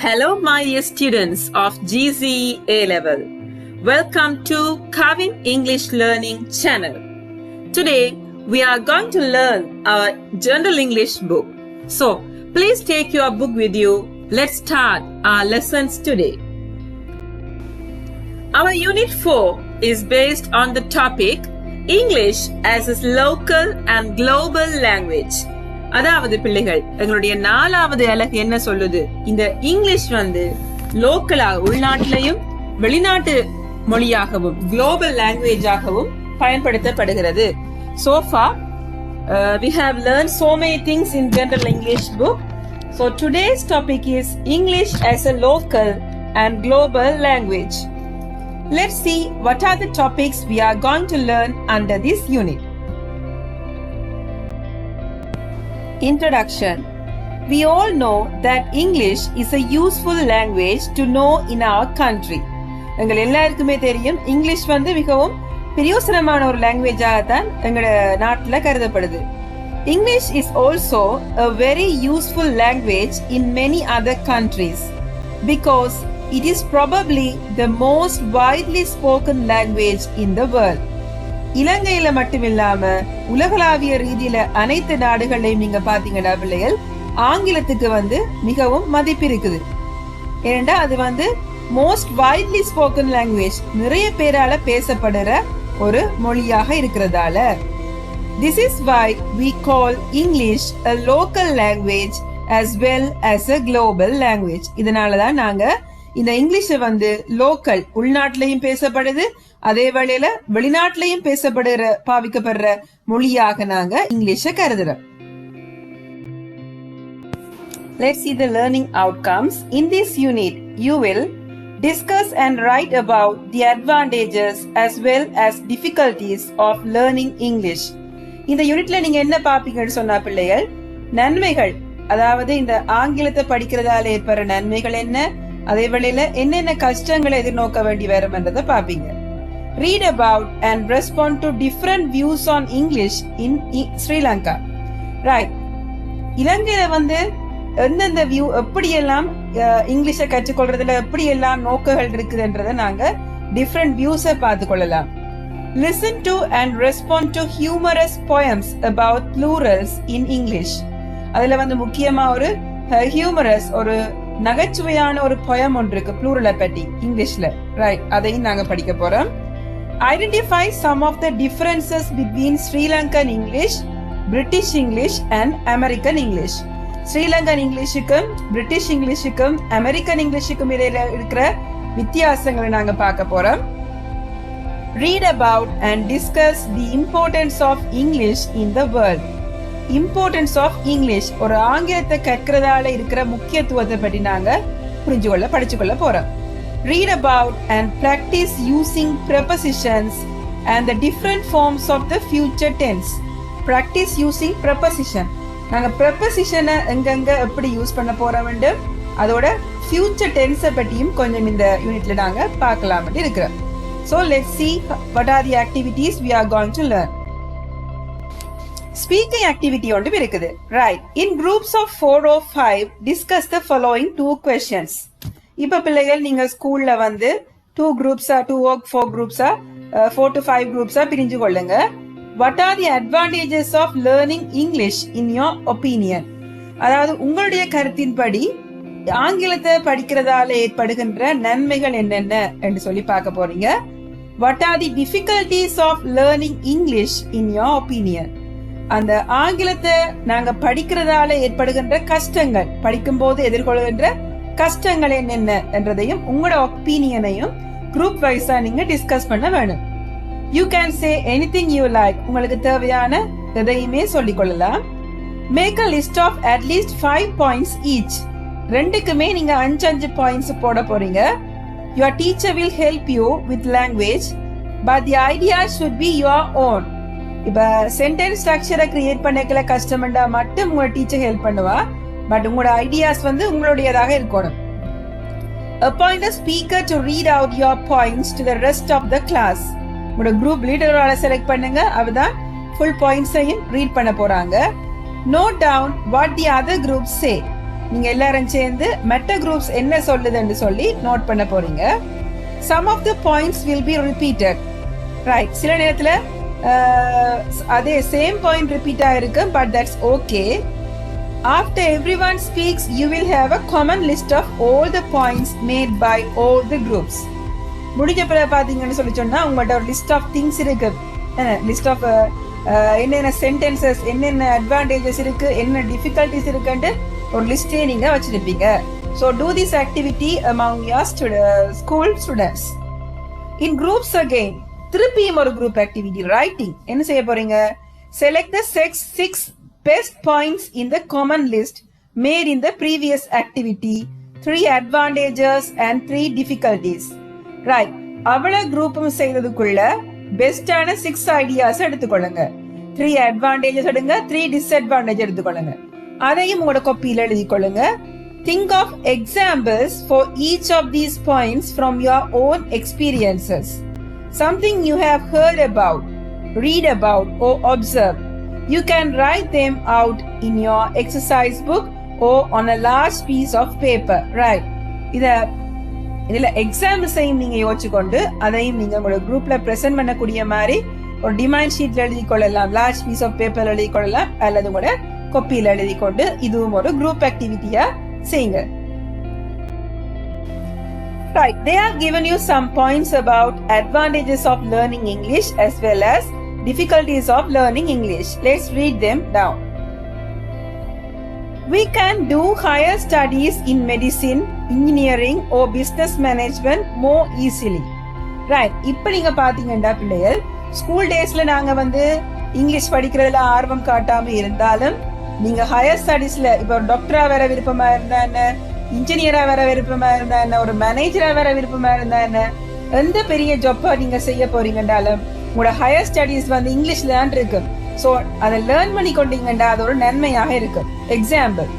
Hello, my dear students of GCE A-Level. Welcome to Kavin English Learning Channel. Today, we are going to learn our General English book. So, please take your book with you. Let's start our lessons today. Our Unit 4 is based on the topic English as a local and global language. அதாவது பிள்ளைகள், எங்களுடைய 4வது அலகு என்ன சொல்லுது? இந்த English லோக்கலாக உள்நாட்டிலையும் வெளிநாட்டு மொழியாகவும் குளோபல் லாங்குவேஜாகவும் பயன்படுத்தப்படுகிறது. So far, we have learned so many things in General English book. So today's topic is English as a local and global language. Let's see what are the topics we are going to learn under this unit. Introduction. We all know that English is a useful language to know in our country. எங்கள் எல்லாருக்குமே தெரியும் English மிகவும் பிரயோசனமான ஒரு லாங்குவேஜாக தான் எங்களோட நாட்டில் கருதப்படுது. English is also a very useful language in many other countries because it is probably the most widely spoken language in the world. இலங்கையில மட்டுமில்லாம உலகளாவிய ரீதியில அனைத்து நாடுகளையும் நீங்க பாத்தீங்கன்னா பிள்ளைகள் ஆங்கிலத்துக்கு மிகவும் மதிப்பு இருக்குது. ஏனென்றா அது மோஸ்ட் வைட்லி ஸ்போக்கன் லாங்குவேஜ், நிறைய பேரால பேசப்படுற ஒரு மொழியாக இருக்கிறதால. This is why we call English a local language as well as a global language. இதனாலதான் நாங்க இந்த இங்கிலீஷ் லோக்கல் உள்நாட்டிலையும் பேசப்படுது, அதே வேளையில வெளிநாட்டிலையும் பாவிக்கப்படுற மொழியாக நாங்க இங்கிலீஷ கருதுறோம். Let's see the learning outcomes. In this unit, you will discuss and write about the advantages as well as difficulties of learning English. இந்த யூனிட்ல நீங்க என்ன பாப்பீங்கன்னு சொன்னா பிள்ளைகள், நன்மைகள், அதாவது இந்த ஆங்கிலத்தை படிக்கிறதால ஏற்படுற நன்மைகள் என்ன, அதே வேளையில என்னென்ன கஷ்டங்களை எதிர்நோக்க வேண்டி வரும் என்றதை பாப்பீங்க. Read about and respond to different views on English in Sri Lanka. Right. இலங்கையில எந்தெந்த வியூ, எப்படியெல்லாம் இங்கிலீஷை கற்றுக்கொள்றதுல எப்படியெல்லாம் நோக்கங்கள் இருக்குதுன்றதை நாங்க டிஃப்ரெண்ட் வியூஸை பார்த்து கொள்ளலாம். Listen to and respond to humorous poems about plurals in English. அதுல முக்கியமா ஒரு ஹியூமரஸ், ஒரு நகைச்சுவையான ஒரு poem ஒன்று இருக்கு ப்ளூரலை பற்றி இங்கிலீஷ்ல. ரைட், அதையும் நாங்க படிக்க போறோம். Identify some of the differences between Sri Lankan English, British English and American English. Sri Lankan Englishக்கும் British Englishக்கும் American Englishக்கும் இடையில இருக்கிற வித்தியாசங்களை நாங்க பார்க்க போறோம். Read about and discuss the importance of English in the world. Importance of English, ஒரு ஆங்கிலத்தை கற்கிறதால இருக்கிற முக்கியத்துவத்தை பற்றி நாங்க படிச்சுக்கொள்ள போறோம். Read about and practice using prepositions and the different forms of the future tense. Practice using preposition. நாங்க preposition எங்கெங்க எப்படி யூஸ் பண்ண போறோம், அதோட future tense பற்றியும் கொஞ்சம் இந்த யூனிட்ல நாங்க பார்க்கலாம் இருக்கிறோம். So let's see what are the activities we are going to learn. Speaking activity ஒன்று இருக்குது. Right. In groups of 4 or 5, discuss the following 2 questions. இப்ப பிள்ளைகள் நீங்க ஸ்கூல்ல 2 groups-ஆ 2 or 4 groups-ஆ 4 to 5 groups-ஆ பிரிஞ்சு கொள்ளுங்க. What are the advantages of learning English in your opinion? அதாவது உங்களுடைய கருத்தின்படி ஆங்கிலத்தை படிக்கிறதால ஏற்படுகின்ற நன்மைகள் என்னென்ன என்று சொல்லி பார்க்க போறீங்க. What are the difficulties of learning English in your opinion? அந்த ஆங்கிலத்தை நாங்க படிக்கிறதால ஏற்படுகின்ற கஷ்டங்கள், படிக்கும் போது எதிர்கொள்கின்ற கஷ்டங்கள் என்னென்ன என்றதையும் உங்களோட ஒப்பீனியனையும் குரூப் வைஸா நீங்க டிஸ்கஸ் பண்ண வேணும். You can say anything you like. உங்களுக்கு தேவையான எதையுமே சொல்லிக் கொள்ளலாம். Make a list of at least 5 points each. ரெண்டுக்குமே நீங்க 5 points போட போறீங்க. Your teacher will help you with language, but the idea should be your own. இப்ப சென்டென்ஸ் ஸ்ட்ரக்சரை கிரியேட் பண்ணக்கல கஷ்டம்டா மட்டும் உங்க டீச்சர் ஹெல்ப் பண்ணுவா, பட் உங்களோட ஐடியாஸ் உங்களுடையதாக இருக்கணும். Appoint a speaker to read out your points to the rest of the class. உங்களோட group லீடரால select பண்ணுங்க, அவதான் ஃபுல் பாயிண்ட்ஸையும் ரீட் பண்ண போறாங்க. Note down what the other groups say. நீங்க எல்லாரும் சேர்ந்து மற்ற குரூப்ஸ் என்ன சொல்லுதுன்னு சொல்லி நோட் பண்ண போறீங்க. Some of the points will be repeated. Right. சில நேரத்துல அதே சேம் பாயிண்ட் ரிப்பீட் ஆயிருக்கு, but that's okay. After everyone speaks, you will have a common list of all the points made by all the groups. முடிஞ்ச பிறகு பாத்தீங்கன்னு சொல்லி சொன்னா உங்கள்ட்ட ஒரு லிஸ்ட் ஆஃப் திங்ஸ் இருக்கு. லிஸ்ட் ஆஃப் என்னென்ன சென்டென்சஸ், என்னென்ன அட்வான்டேஜஸ் இருக்கு, என்ன டிஃபிகல்டிஸ் இருக்குன்ட்டு ஒரு லிஸ்டே நீங்க வச்சிருப்பீங்க. So do this activity among your school students. In groups again, திருப்பியும் ஒரு group activity, writing. என்ன செய்ய போறீங்க? Select the six best points in the common list made in the previous activity, 3 advantages and 3 difficulties. Right. அவ்வளவு குரூப்பும் செய்ததுக்குள்ள பெஸ்டான 6 ideas எடுத்துக்கொள்ளுங்க. 3 advantages எடுங்க, 3 disadvantages எடுத்துக்கொள்ளுங்க. அதையும் உங்களோட காப்பியில எழுதிக்கொள்ளுங்க. Think of examples for each of these points from your own experiences. Something you have heard about, read about or observe. You can write them out in your exercise book or on a large piece of paper. Right. இதுல எக்ஸாம்பிள்ஸையும் நீங்க யோசிச்சுக்கொண்டு அதையும் நீங்க உங்களோட குரூப்ல present பண்ணக்கூடிய மாதிரி ஒரு demand ஷீட்ல எழுதி கொள்ளலாம், லார்ஜ் பீஸ் ஆஃப் பேப்பர்ல எழுதி கொள்ளலாம், அல்லது உங்களோட காப்பியில எழுதி கொண்டு இதுவும் ஒரு குரூப் ஆக்டிவிட்டியா செய்யுங்க. Right, they have given you some points about advantages of learning English as well as difficulties of learning English. Let's read them down. We can do higher studies in medicine, engineering or business management more easily. Right, இப்போ நீங்க பாத்தீங்கன்னா பிள்ளைகள் school டேஸ்ல நாங்க English படிக்கிறதுல ஆர்வம் காட்டாம இருந்தாலும் நீங்க ஹையர் ஸ்டடீஸ்ல இப்ப ஒரு டாக்டரா வேற விருப்பமா இருந்தா என்ன, இன்ஜினியரா வேற விருப்பமா இருந்தா என்ன, ஒரு மேனேஜரா வேற விருப்பமா இருந்தா என்ன, எந்த பெரிய ஜாப்பா நீங்க செய்ய போறீங்கன்றாலும் உங்களோட ஹையர் ஸ்டடீஸ் இங்கிலீஷ்ல தான் இருக்கு. ஸோ அதை லேர்ன் பண்ணி கொண்டீங்கன்னா அது ஒரு நன்மையாக இருக்கும். Example,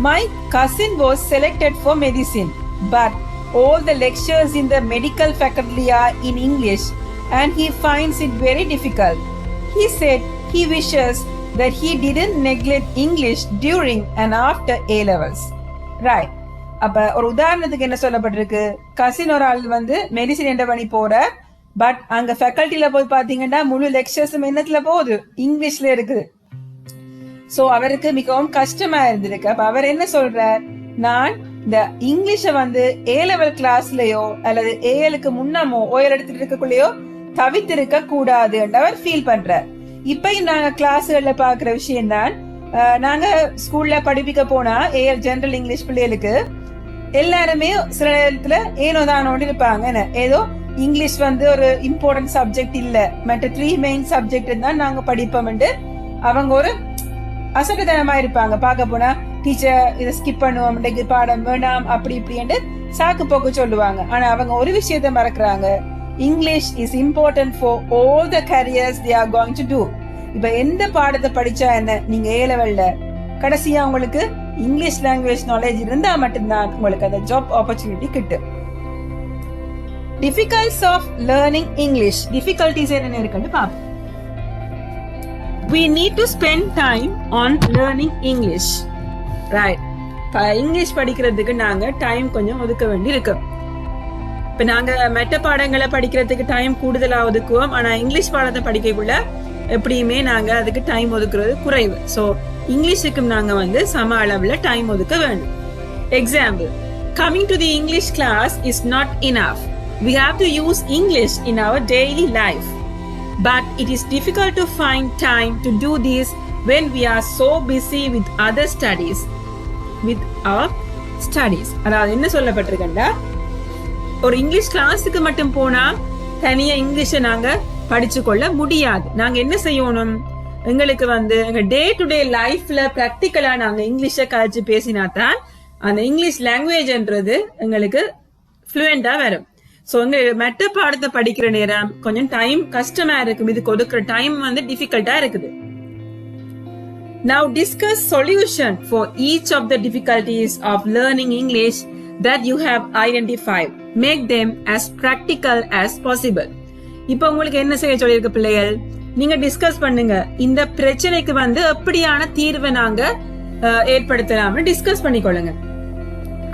my cousin was selected for medicine but all the lectures in the medical faculty are in English and he finds it very difficult. He said he wishes that he didn't neglect English during and after A levels. Right. அப்ப ஒரு உதாரணத்துக்கு என்ன சொல்லப்பட்டிருக்கு, cousin ஒரு ஆள் medicine என்ற பண்ணி போற, பட் அங்க ஃபேக்கல்ட்டில போய் பாத்தீங்கன்னா முழு லெக்சர்ஸும் என்னத்துல போகுது, இங்கிலீஷ்ல இருக்குது. சோ அவருக்கு மிகவும் கஷ்டமா இருந்திருக்கு. அப்ப அவர் என்ன சொல்றார், நான் இந்த இங்கிலீஷ ஏ லெவல் கிளாஸ்லயோ அல்லது ஏஎலுக்கு முன்னமோ ஓயல் எடுத்துட்டு இருக்கக்குள்ளயோ தவித்திருக்க கூடாது என்று அவர் ஃபீல் பண்றார். இப்பயும் நாங்க கிளாஸ்கள்ல பாக்குற விஷயம் தான், நாங்க ஸ்கூல்ல படிப்பிக்க போனா ஏஎல் ஜெனரல் இங்கிலீஷ் பிள்ளைகளுக்கு எல்லாருமே சில நேரத்துல ஏனோ தானோடு இருப்பாங்க. ஏதோ இங்கிலீஷ் ஒரு இம்பார்ட்டன்ட் சப்ஜெக்ட் இல்ல, மற்ற 3 மெயின் சப்ஜெக்ட் தான் நாங்க படிப்போம். அவங்க ஒரு அசட்டுத்தனமா இருப்பாங்க. பார்க்க போனா டீச்சர் இதை ஸ்கிப் பண்ணுவோம், இன்றைக்கு பாடம் வேண்டாம், அப்படி இப்படி சாக்கு போக்கு சொல்லுவாங்க. ஆனா அவங்க ஒரு விஷயத்த மறக்கிறாங்க, English is important for all the careers they are going to do. இப்ப எந்த பாடத்தை படிச்சா என்ன, நீங்க ஏ லெவல்ல கடைசியா உங்களுக்கு இங்கிலீஷ் லாங்குவேஜ் நாலேஜ் இருந்தா மட்டும்தான் உங்களுக்கு அந்த ஜாப் ஆப்பர்ச்சுனிட்டி கிட்டும். Difficulties of learning English, difficulties என்ன இருக்குன்னு பாப்போம். We need to spend time on learning English. Right. English படிக்கிறதுக்கு நாங்க டைம் கொஞ்சம் ஒதுக்க வேண்டி இருக்கு. இப்ப நாங்க மெட்ட பாடங்களை படிக்கிறதுக்கு டைம் கூடுதலா ஒதுக்குவோம், ஆனா இங்கிலீஷ் பாடத்தை படிக்கக்குள்ள எப்படியுமே நாங்க அதுக்கு டைம் ஒதுக்குறது குறைவு. சோ இங்கிலீஷுக்கும் நாங்க சம அளவுல டைம் ஒதுக்க வேண்டும். Example, coming to the English class is not enough. We have to use English in our daily life. But it is difficult to find time to do this when we are so busy with other studies. With our studies. அதாவது என்ன சொல்லப்பட்டிருக்கா, ஒரு English கிளாஸுக்கு மட்டும் போனா தனியா இங்கிலீஷை நாங்க படிச்சு கொள்ள முடியாது. நாங்க என்ன செய்யணும், எங்களுக்கு எங்க டே டு டே லைஃப்ல பிராக்டிக்கலா நாங்க இங்கிலீஷை கழிச்சு பேசினாதான் அந்த இங்கிலீஷ் லாங்குவேஜ்ன்றது எங்களுக்கு ஃப்ளூயண்டா வரும். சோ மெட்ட பாடத்தை படிக்கிற நேரம் கொஞ்சம் டைம் கஷ்டமா இருக்கும், இதுக்கு ஒதுக்குற டைம் டிஃபிகல்ட்டா இருக்குது. Now discuss solution for each of the difficulties of learning English that you have identified. Make them as practical as possible. இப்போ உங்களுக்கு என்ன செய்ய சொல்லியிருக்க பிள்ளைகள், நீங்க டிஸ்கஸ் பண்ணுங்க, இந்த பிரச்சனைக்கு எப்படியான தீர்வை நாங்க ஏற்படுத்தலாம்னு டிஸ்கஸ் பண்ணிக்கொள்ளுங்க.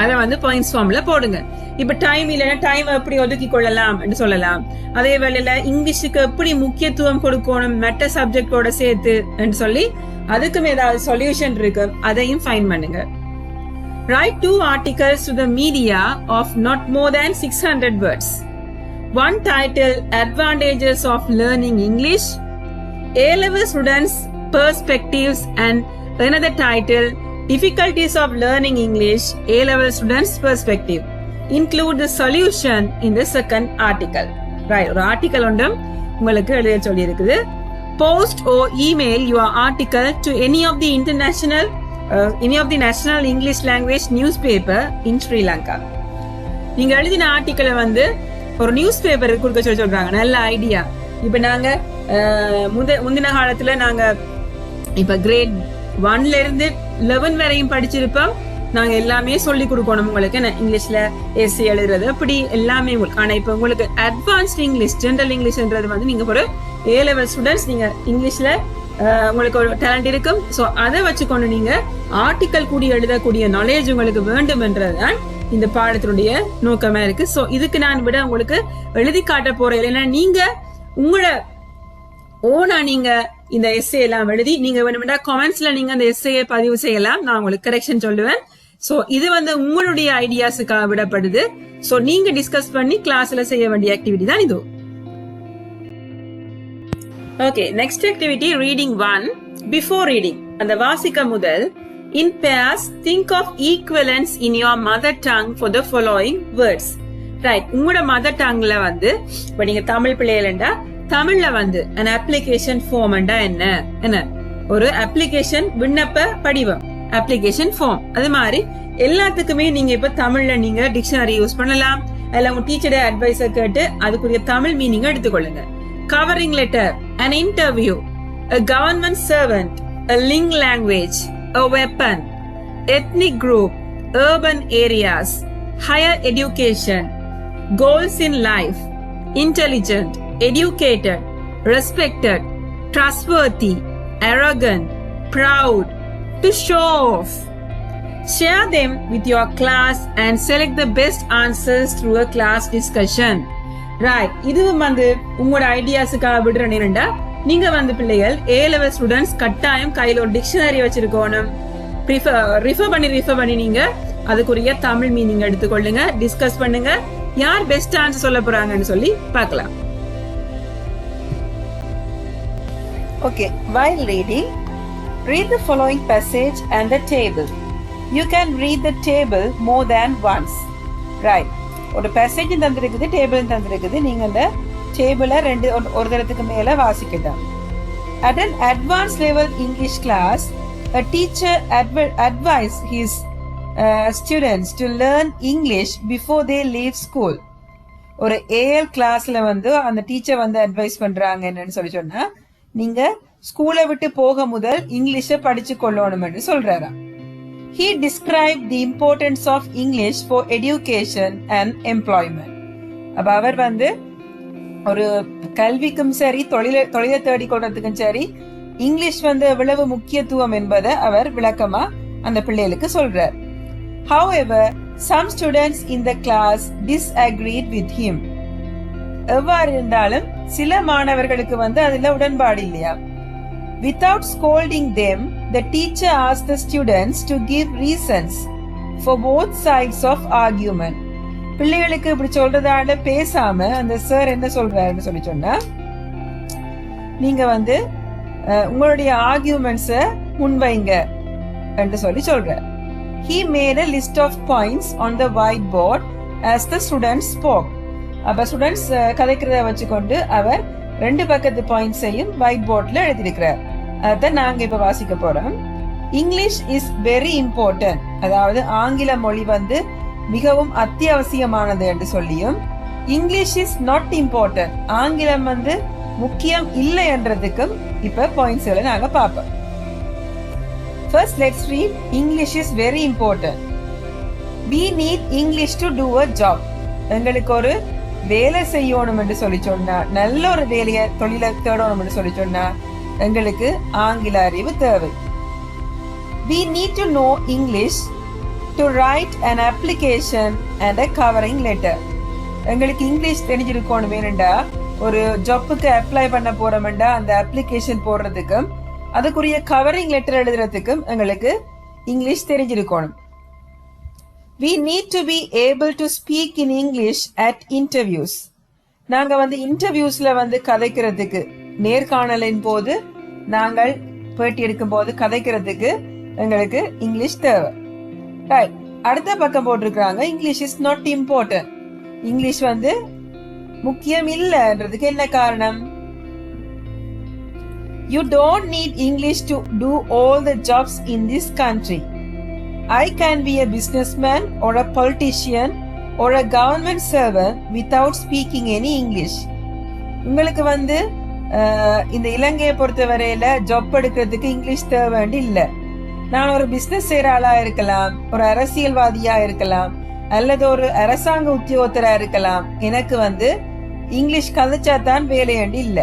அதை வந்து பாயிண்ட்ஸ் ஃபார்ம்ல போடுங்க. இப்ப டைம் இல்லைன்னா டைம் எப்படி ஒதுக்கி கொள்ளலாம் என்று சொல்லலாம். அதே வேளையில இங்கிலீஷுக்கு எப்படி முக்கியத்துவம் கொடுக்கணும் மற்ற சப்ஜெக்டோட சேர்த்து என்று சொல்லி அதுக்கும் ஏதாவது சொல்யூஷன் இருக்கு, அதையும் ஃபைண்ட் பண்ணுங்க. Write 2 articles to the media of not more than 600 words. One title, Advantages of Learning English, A-level students' perspectives, and another title, Difficulties of Learning English, A-level students' perspective. Include the solution in the second article. Right, ஒரு article ஒன்றும் உங்களுக்கு எழுத சொல்லி இருக்குது. Post or email your article to any of the national English language newspaper in Sri Lanka. நீங்க எழுதின ஆர்டிக்கலை வந்து ஒரு நியூஸ் பேப்பருக்கு கொடுக்க சொல்றாங்க. நல்ல ஐடியா. இப்ப நாங்க முந்தின காலத்துல நாங்க இப்ப கிரேட் 1ல இருந்து 11 வரையும் படிச்சிருப்போம். நாங்க எல்லாமே சொல்லி கொடுக்கணும் உங்களுக்கு, இங்கிலீஷ்ல எஸ்ஏ எழுதுறது அப்படி எல்லாமே உங்களுக்கு. ஆனா இப்ப உங்களுக்கு அட்வான்ஸ்ட் இங்கிலீஷ், ஜெனரல் இங்கிலீஷ்ன்றது வந்து நீங்க ஒரு A-level ஸ்டூடெண்ட்ஸ், நீங்க இங்கிலீஷ்ல உங்களுக்கு ஒரு டேலண்ட் இருக்கும். ஸோ அதை வச்சுக்கொண்டு நீங்க ஆர்டிக்கல் கூடி எழுதக்கூடிய நாலேஜ் உங்களுக்கு வேண்டும் என்றதுதான் இந்த பாடத்தினுடைய நோக்கமா இருக்கு. ஸோ இதுக்கு நான் விட உங்களுக்கு எழுதி காட்ட போறேன். இல்லைன்னா நீங்க உங்களோட ஓனா நீங்க இந்த எஸ்ஏ எல்லாம் எழுதி நீங்க வேணும்னா கமெண்ட்ஸ்ல நீங்க அந்த எஸ்ஏ பதிவு செய்யலாம். நான் உங்களுக்கு கரெக்ஷன் சொல்லுவேன். சோ இது வந்து உங்களுடைய ஐடியாஸுக்காக விடப்படுது. சோ நீங்க டிஸ்கஸ் பண்ணி கிளாஸ்ல செய்ய வேண்டிய ஆக்டிவிட்டி தான் இது. Okay, next activity reading 1. Before reading, அந்த வாசிக்க முதல் in pairs think of equivalents in your mother tongue for the following words. Right, உங்களோட மதர் டங்ல வந்து இப்ப நீங்க தமிழ் பிள்ளைகளா தமிழ்ல வந்து an application form என்ன ஒரு அப்ளிகேஷன் விண்ணப்ப படிவம், அப்ளிகேஷன் ஃபார்ம். அது மாதிரி எல்லாத்துக்குமே நீங்க இப்ப தமிழ்ல நீங்க டிக்ஷனரி யூஸ் பண்ணலாம். இல்ல உங்க டீச்சர் அட்வைஸ கேட்டு அதுக்குரிய தமிழ் மீனிங் எடுத்துக்கொள்ளுங்க. Covering letter, an interview, a government servant, a link language, a weapon, ethnic group, urban areas, higher education, goals in life, intelligent, educated, respected, trustworthy, arrogant, proud, to show off. Share them with your class and select the best answers through a class discussion. Right, இதுவும் வந்து உங்களோட ஐடியாஸுக்காக விடுற நேரண்டா நீங்க வந்து பிள்ளைகள் A-level students கட்டாயம் கையில ஒரு டிக்ஷனரி வச்சிருக்கணும். ரிஃபர் பண்ணி நீங்க அதுக்குரிய தமிழ் மீனிங் எடுத்துக்கொள்ளுங்க, டிஸ்கஸ் பண்ணுங்க, யார் பெஸ்ட் ஆன்சர் சொல்ல போறாங்கன்னு சொல்லி பார்க்கலாம். Okay, while reading, read the following passage and the table. You can read the table more than once. Right. ஒரு passage தந்திருக்குது, டேபிள் தந்திருக்குது. நீங்க அந்த டேபிளை ஒரு தடத்துக்கு மேல வாசிக்கலாம். At an advanced level English class, a teacher advised his students to learn English before they leave school. ஒரு AL கிளாஸ்ல வந்து அந்த டீச்சர் வந்து அட்வைஸ் பண்றாங்க என்னன்னு சொல்லி சொன்னா, நீங்க ஸ்கூலை விட்டு போக முதல் இங்கிலீஷ படிச்சு கொள்ளணும்னு சொல்றாரா. He described the importance of English for education and employment. அப்ப அவர் வந்து ஒரு கல்விக்கும் சரி தொழிலை தேடிக்கொள்றதுக்கும் சரி இங்கிலீஷ் வந்து எவ்வளவு முக்கியத்துவம் என்பதை அவர் விளக்கமா அந்த பிள்ளைகளுக்கு சொல்றார். However, some students in the class disagreed with him. எவ்வாறு இருந்தாலும் சில மாணவர்களுக்கு வந்து அதுல உடன்பாடு இல்லையா. Without scolding them, the teacher asked the students to give reasons for both sides of argument. பிள்ளைகளுக்கு இப்படி சொல்றதால பேசாம அந்த சார் என்ன சொல்றாருன்னு சொல்லி சொன்னா, நீங்க வந்து உங்களுடைய ஆர்கியூமெண்ட்ஸ முன்வைங்க என்று சொல்லி சொல்ற. He made a list of points on the whiteboard as the students spoke. அப்ப ஸ்டூடெண்ட்ஸ் கதைக்கிறத வச்சுக்கொண்டு அவர் 2 பக்கத்து பாயிண்ட்ஸையும் ஒயிட் போர்ட்ல எழுதியிருக்கிறார். அதான் நாங்க இப்ப வாசிக்க போறோம். இங்கிலீஷ் இஸ் வெரி இம்பார்ட்டன்ட், அதாவது ஆங்கில மொழி வந்து மிகவும் அத்தியாவசியமானது என்று சொல்லியும், இங்கிலீஷ் இஸ் நாட் இம்பார்ட்டன்ட், ஆங்கிலம் வந்து முக்கியம் இல்லை என்றதுக்கும் இப்ப பாயிண்ட்ஸ்களை நாங்க பார்ப்போம். First, let's read. English is very important. We need English to do a job. எங்களுக்கு ஒரு வேலை செய்யணும் என்று சொல்லி சொன்னா, நல்ல ஒரு தொழிலை தேடணும் என்று சொல்லி சொன்னா எங்களுக்கு ஆங்கில அறிவு தேவை. We need to know English to write an application and a covering letter. எங்களுக்கு இங்கிலீஷ் தெரிஞ்சிருக்கணும் வேணுண்டா ஒரு ஜாப்புக்கு அப்ளை பண்ண போறோம்டா அந்த அப்ளிகேஷன் போடுறதுக்கும் அதுக்குரிய கவரிங் லெட்டர் எழுதுறதுக்கும் எங்களுக்கு இங்கிலீஷ் தெரிஞ்சிருக்கணும். We need to be able to speak in English at interviews. நாங்க இன்டர்வியூஸ்ல கதைக்கிறதுக்கு நேர்காணலின் போது நாங்கள் பேட்டி எடுக்கும் போது கதைக்கிறதுக்கு எங்களுக்கு இங்கிலீஷ் தேவை. ரைட், அடுத்த பக்கம் போட்டிருக்காங்க English is not important. English முக்கியம் இல்லைன்றதுக்கு என்ன காரணம்? You don't need English to do all the jobs in this country. I can be a businessman or a politician or a government servant without speaking any English. உங்களுக்கு இந்த இலங்கையை பொறுத்தவரையில job எடுக்கிறதுக்கு English தேவை இல்ல. நான் ஒரு பிசினஸ் செய்யற ஆளா இருக்கலாம், ஒரு அரசியல்வாதியா இருக்கலாம், அல்லது ஒரு அரசாங்க உத்தியோகத்தரா இருக்கலாம். எனக்கு இங்கிலீஷ் கதைச்சா தான் வேலையண்டி இல்ல.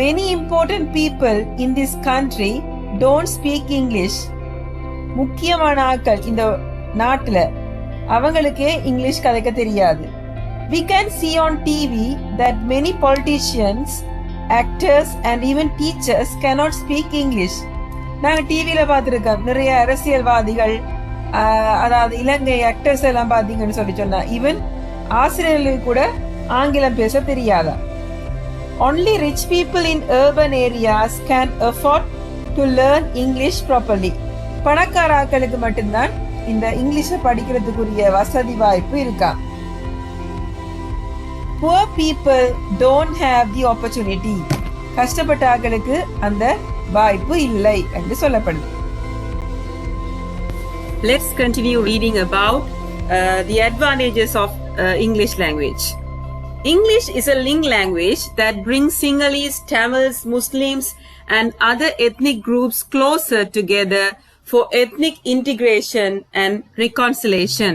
Many important people in this country don't speak English. முக்கியமான ஆட்கள் இந்த நாட்டுல அவங்களுக்கே இங்கிலீஷ் கதைக்க தெரியாது. We can see on TV that many politicians, actors and even teachers cannot speak English. நாங்க டிவில பார்த்திருக்கோம் நிறைய அரசியல்வாதிகள், அதாவது இலங்கை ஆக்டர்ஸ் எல்லாம் பாத்தீங்கன்னு சொன்னா ஈவன் ஆசிரியர்களுக்கு கூட ஆங்கிலம் பேச தெரியாதா. Only rich people in urban areas can afford to learn English properly. பணக்காரர்களுக்கு மட்டும்தான் இந்த இங்கிலீஷை படிக்கிறதுக்குரிய வசதி வாய்ப்பு இருக்கா. Poor people don't have the opportunity. கஷ்டப்பட்ட ஆட்களுக்கு அந்த வாய்ப்பு இல்லை என்று சொல்லப்படுது. Let's continue reading about the advantages of English language. English is a link language that brings Sinhalese, Tamils, Muslims and other ethnic groups closer together for ethnic integration and reconciliation.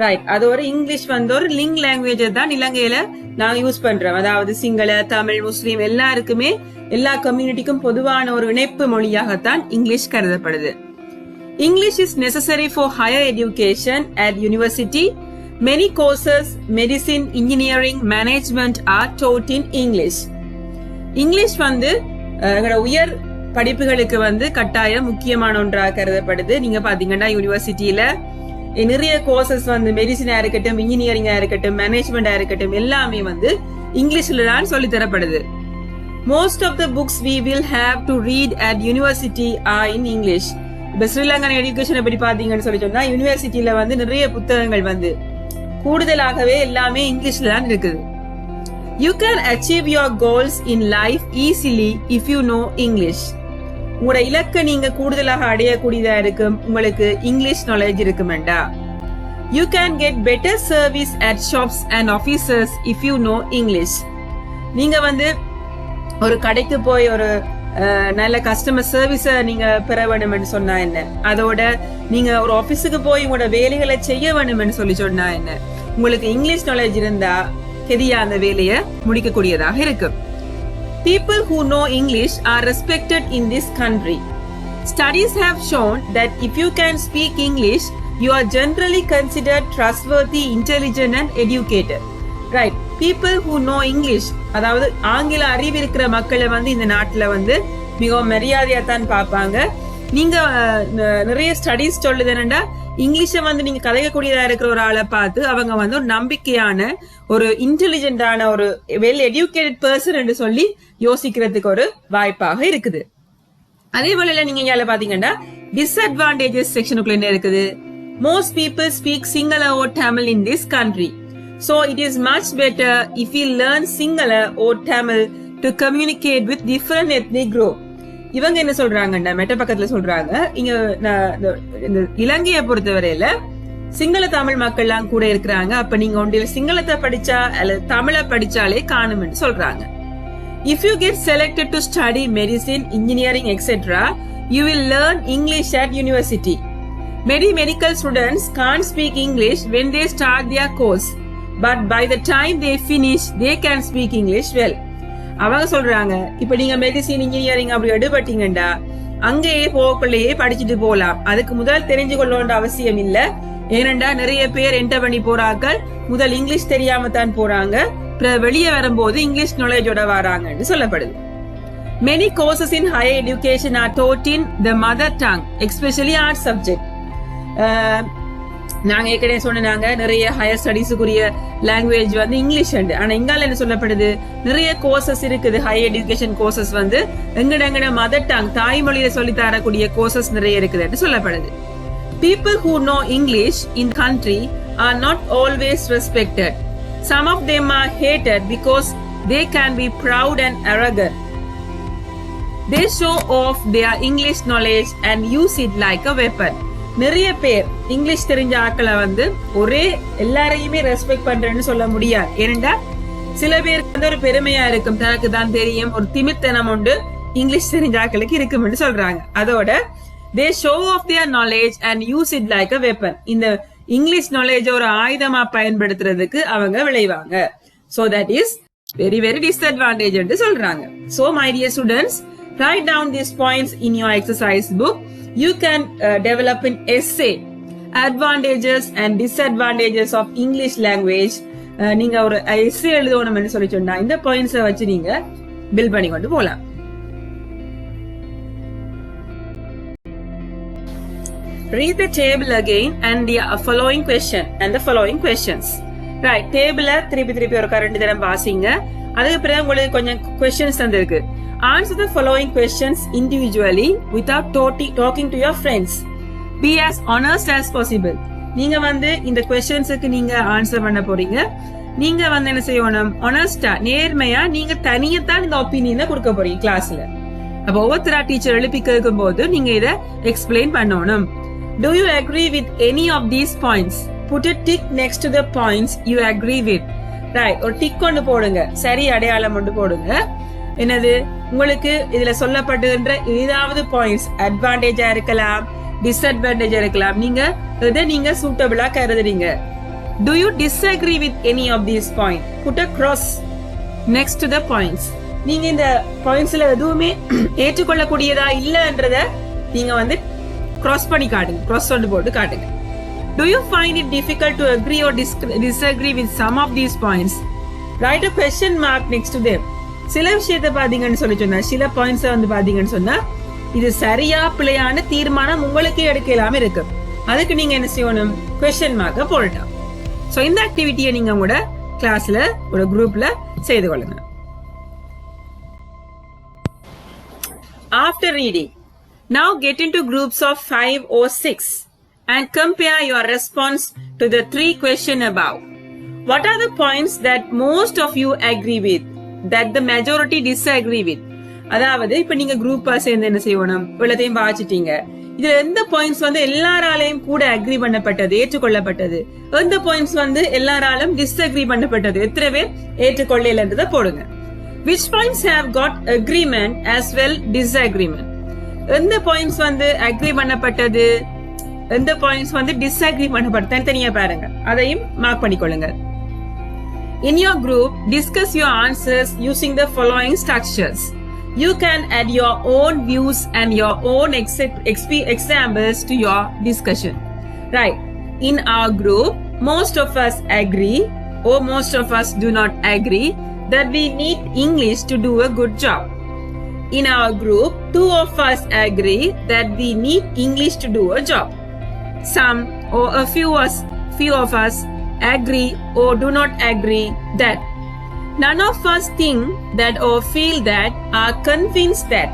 Right, அது ஒரு English ஒரு link language தான் இலங்கையில நாங்க use பண்றோம். அதாவது சிங்கள, தமிழ், முஸ்லீம் எல்லாருக்குமே எல்லா கம்யூனிட்டிக்கும் பொதுவான ஒரு இணைப்பு மொழியாகத்தான் இங்கிலீஷ் கருதப்படுது. English is necessary for higher education at university. Many courses, medicine, engineering, management are taught in English. English உயர் படிப்புகளுக்கு கட்டாயம் முக்கியமான ஒன்றாக கருதப்படுது. நீங்க பாத்தீங்கன்னா யூனிவர்சிட்டியில நிறைய கோர்சஸ் மெடிசினா இருக்கட்டும், இன்ஜினியரிங்கா இருக்கட்டும், மேனேஜ்மெண்டா இருக்கட்டும் எல்லாமே இங்கிலீஷ்ல தான் சொல்லி தரப்படுது. Most of the books we will have to read at university are in English. இப்ப ஸ்ரீலங்கன் எஜுகேஷனை பற்றி பாத்தீங்கன்னு சொன்னா யூனிவர்சிட்டியில நிறைய புத்தகங்கள் கூடுதலாகவே எல்லாமே இங்கிலீஷ்ல தான் இருக்குது. You can achieve your goals in life easily if you know English. உங்களோட இலக்கை நீங்க கூடுதலாக அடையக்கூடியதா இருக்கும் உங்களுக்கு இங்கிலீஷ் நாலேஜ் இருக்குமெண்டா. You can get better service at shops and offices if you know English. நீங்க ஒரு கடைக்கு போய் ஒரு நல்ல கஸ்டமர் சர்வீஸ நீங்க பெற வேணும்னு சொன்னா என்ன, அதோட நீங்க ஒரு ஆபீஸுக்கு போய் உங்களோட வேலைகளை செய்ய வேணும்னு சொன்னா என்ன, உங்களுக்கு இங்கிலீஷ் நாலேஜ் இருந்தா கெதியா அந்த வேலையை முடிக்கக்கூடியதாக இருக்கு. People who know English are respected in this country. Studies have shown that if you can speak English, you are generally considered trustworthy, intelligent and educated. Right? People who know English, அதாவது ஆங்கில அறிவு இருக்கிற மக்களை இந்த நாட்டுல மிகவும் மரியாதையா தான் பார்ப்பாங்க. நீங்க நிறைய ஸ்டடிஸ் சொல்லுது என்னன்னா இங்கிலீஷை நீங்க கதைக்கக்கூடியதா இருக்கிற ஒரு ஆளை பார்த்து அவங்க ஒரு நம்பிக்கையான ஒரு இன்டெலிஜென்டான ஒரு வெல் எஜுகேட்டட் பர்சன் என்று சொல்லி யோசிக்கிறதுக்கு ஒரு வாய்ப்பாக இருக்குது. அதே போல நீங்க இங்க பாத்தீங்கன்னா டிஸ்அட்வான்டேஜஸ் செக்ஷனுக்குள்ள என்ன இருக்குது? Most people speak Sinhala or Tamil in this country. So it is much better if we learn Sinhala or Tamil to communicate with different ethnic group. இவங்க என்ன சொல்றாங்கன்னா மெட்ட பக்கத்துல சொல்றாங்க, இங்க இலங்கையை பொறுத்தவரையில சிங்கள தமிழ் மக்கள் எல்லாம் கூட இருக்கிறாங்க. அப்ப நீங்க ஒன்றில் சிங்களத்தை படிச்சா அல்லது தமிழை படிச்சாலே காணும்னு சொல்றாங்க. If you get selected to study medicine, engineering, etc., you will learn English at university. Many medical students can't speak English when they start their course, but by the time they finish, they can speak English well. அவங்க சொல்றாங்க இப்ப நீங்க medicine, engineering அப்படி எடுபட்டீங்கடா அங்கேயே போகக்குள்ளேயே படிச்சுட்டு போகலாம். அதுக்கு முதல் தெரிஞ்சு கொள்ள வேண்டிய அவசியம் இல்ல. ஏனென்றா நிறைய பேர் என்டர் பண்ணி போறாக்கள் முதல் இங்கிலீஷ் தெரியாம தான் போறாங்க, வெளியே வரும்போது இங்கிலீஷ் நாலேஜோட வராங்கன்னு சொல்லப்படுது. Many courses in higher education are taught in the mother tongue, especially art subject. நாங்க ஏற்கனவே சொன்னாங்க நிறைய ஹையர் ஸ்டடீஸுக்குரிய லாங்குவேஜ் வந்து இங்கிலீஷ் உண்டு. ஆனா இங்கால என்ன சொல்லப்படுது, நிறைய கோர்சஸ் இருக்குது. ஹையர் எஜுகேஷன் கோர்சஸ் வந்து எங்கட மதர் டங் தாய்மொழியில சொல்லி தரக்கூடிய கோர்சஸ் நிறைய இருக்குதுன்னு சொல்லப்படுது. People who know English in country are not always respected. Some of them are hated because they can be proud and arrogant. They show off their English knowledge and use it like a weapon. நிறைய பேர் English தெரிஞ்ச ஆக்களை வந்து ஒரே எல்லாரையுமே respect பண்றேன்னு சொல்ல முடியாது. ஏனென்றா சில பேருக்கு வந்து ஒரு பெருமையா இருக்கும், தனக்கு தான் தெரியும், ஒரு திமிர்த்தனம் உண்டு இங்கிலீஷ் தெரிஞ்ச ஆக்களுக்கு இருக்கும்னு சொல்றாங்க. அதோட they show off their knowledge and use it like a weapon. இந்த இங்கிலீஷ் நாலேஜ் ஒரு ஆயுதமா பயன்படுத்துறதுக்கு அவங்க விளைவாங்க. So that is very very disadvantage என்று சொல்றாங்க. So my dear students, write down these points in your exercise book. You can develop an essay, advantages and disadvantages of English language. நீங்க ஒரு essay எழுதணும்னு சொல்லி சொன்னா இந்த பாயிண்ட்ஸை வச்சு நீங்க பில்ட் பண்ணி கொண்டு போலாம். Read the table again and the following question and the following questions. Right, table திருப்பி ஒரு கரண்ட் தரம் வாசிங்க. அதுக்கு பிறகு உங்களுக்கு கொஞ்சம் questions தந்திருக்கு. Answer the following questions individually without talking to your friends. Be as honest as possible. நீங்க வந்து இந்த questions-க்கு நீங்க ஆன்சர் பண்ண போறீங்க. நீங்க வந்து என்ன செய்யணும், honest-ஆ நேர்மையா நீங்க தனியத்தான் இந்த ஒப்பீனியனை கொடுக்க போறீங்க கிளாஸ்ல. அப்ப ஒவ்வொருத்தரா டீச்சர் எழுப்பி கேட்கும் போது நீங்க இதை எக்ஸ்பிளைன் பண்ணணும். Do you agree with any of these points? Put a tick next to the points you agree with. Right, ஒரு டிக் கொண்டு போடுங்க, சரி அடையாளம் கொண்டு போடுங்க. என்னது உங்களுக்கு இதுல சொல்லப்படுகின்ற ஏதாவது பாயிண்ட்ஸ் அட்வான்டேஜா இருக்கலாம், டிஸ்அட்வான்டேஜா இருக்கலாம், நீங்க இதை நீங்க சூட்டபிளா கருதுறீங்க. Do you disagree with any of these points? Put a cross next to the points. நீங்க இந்த பாயிண்ட்ஸ்ல எதுவுமே ஏற்றுக்கொள்ளக்கூடியதா இல்லன்றத நீங்க வந்து கிராஸ் பண்ணி காட்டுங்க, கிராஸ் கொண்டு போட்டு காட்டுங்க. Do you find it difficult to agree or disagree with some of these points? Write a question mark next to them. சில விஷயத்தை பாத்தீங்கன்னு சொல்லி சொன்னா, சில பாயிண்ட்ஸ் வந்து பாத்தீங்கன்னு சொன்னா இது சரியா பிழையான தீர்மானம் உங்களுக்கே எடுக்கலாம இருக்கு. அதுக்கு நீங்க என்ன செய்யணும், question mark போடலாம். சோ இந்த ஆக்டிவிட்டியை நீங்க உங்களோட கிளாஸ்ல ஒரு குரூப்ல செய்து கொள்ளுங்க. After reading, now get into groups of 5 or 6 and compare your response to the 3 questions above. What are the points that most of you agree with, that the majority disagree with? அதாவது இப்ப நீங்க குரூப்பா சேர்ந்து என்ன செய்யணும், எல்லாத்தையும் வாசிட்டீங்க. இதுல எந்த பாயிண்ட்ஸ் வந்து எல்லாராலையும் கூட அக்ரி பண்ணப்பட்டது, ஏற்றுக்கொள்ளப்பட்டது, எந்த பாயிண்ட்ஸ் வந்து எல்லாராலும் டிஸ்அக்ரி பண்ணப்பட்டது, எத்தனை பேர் ஏற்றுக்கொள்ளலன்றதை போடுங்க. Which points have got agreement as well disagreement? எந்த பாயிண்ட்ஸ் வந்து அக்ரி பண்ணப்பட்டது, எந்த பாயிண்ட்ஸ் வந்து டிஸ்அக்ரி பண்ணப்பட்டது, தனித்தனியா பாருங்க, அதையும் மார்க் பண்ணிக்கொள்ளுங்க. In your group, discuss your answers using the following structures. You can add your own views and your own examples to your discussion. Right. In our group, most of us agree or most of us do not agree that we need English to do a good job. In our group, 2 of us agree that we need English to do a job. Some or a few of us agree or do not agree that. None of us think that or feel that, are convinced that.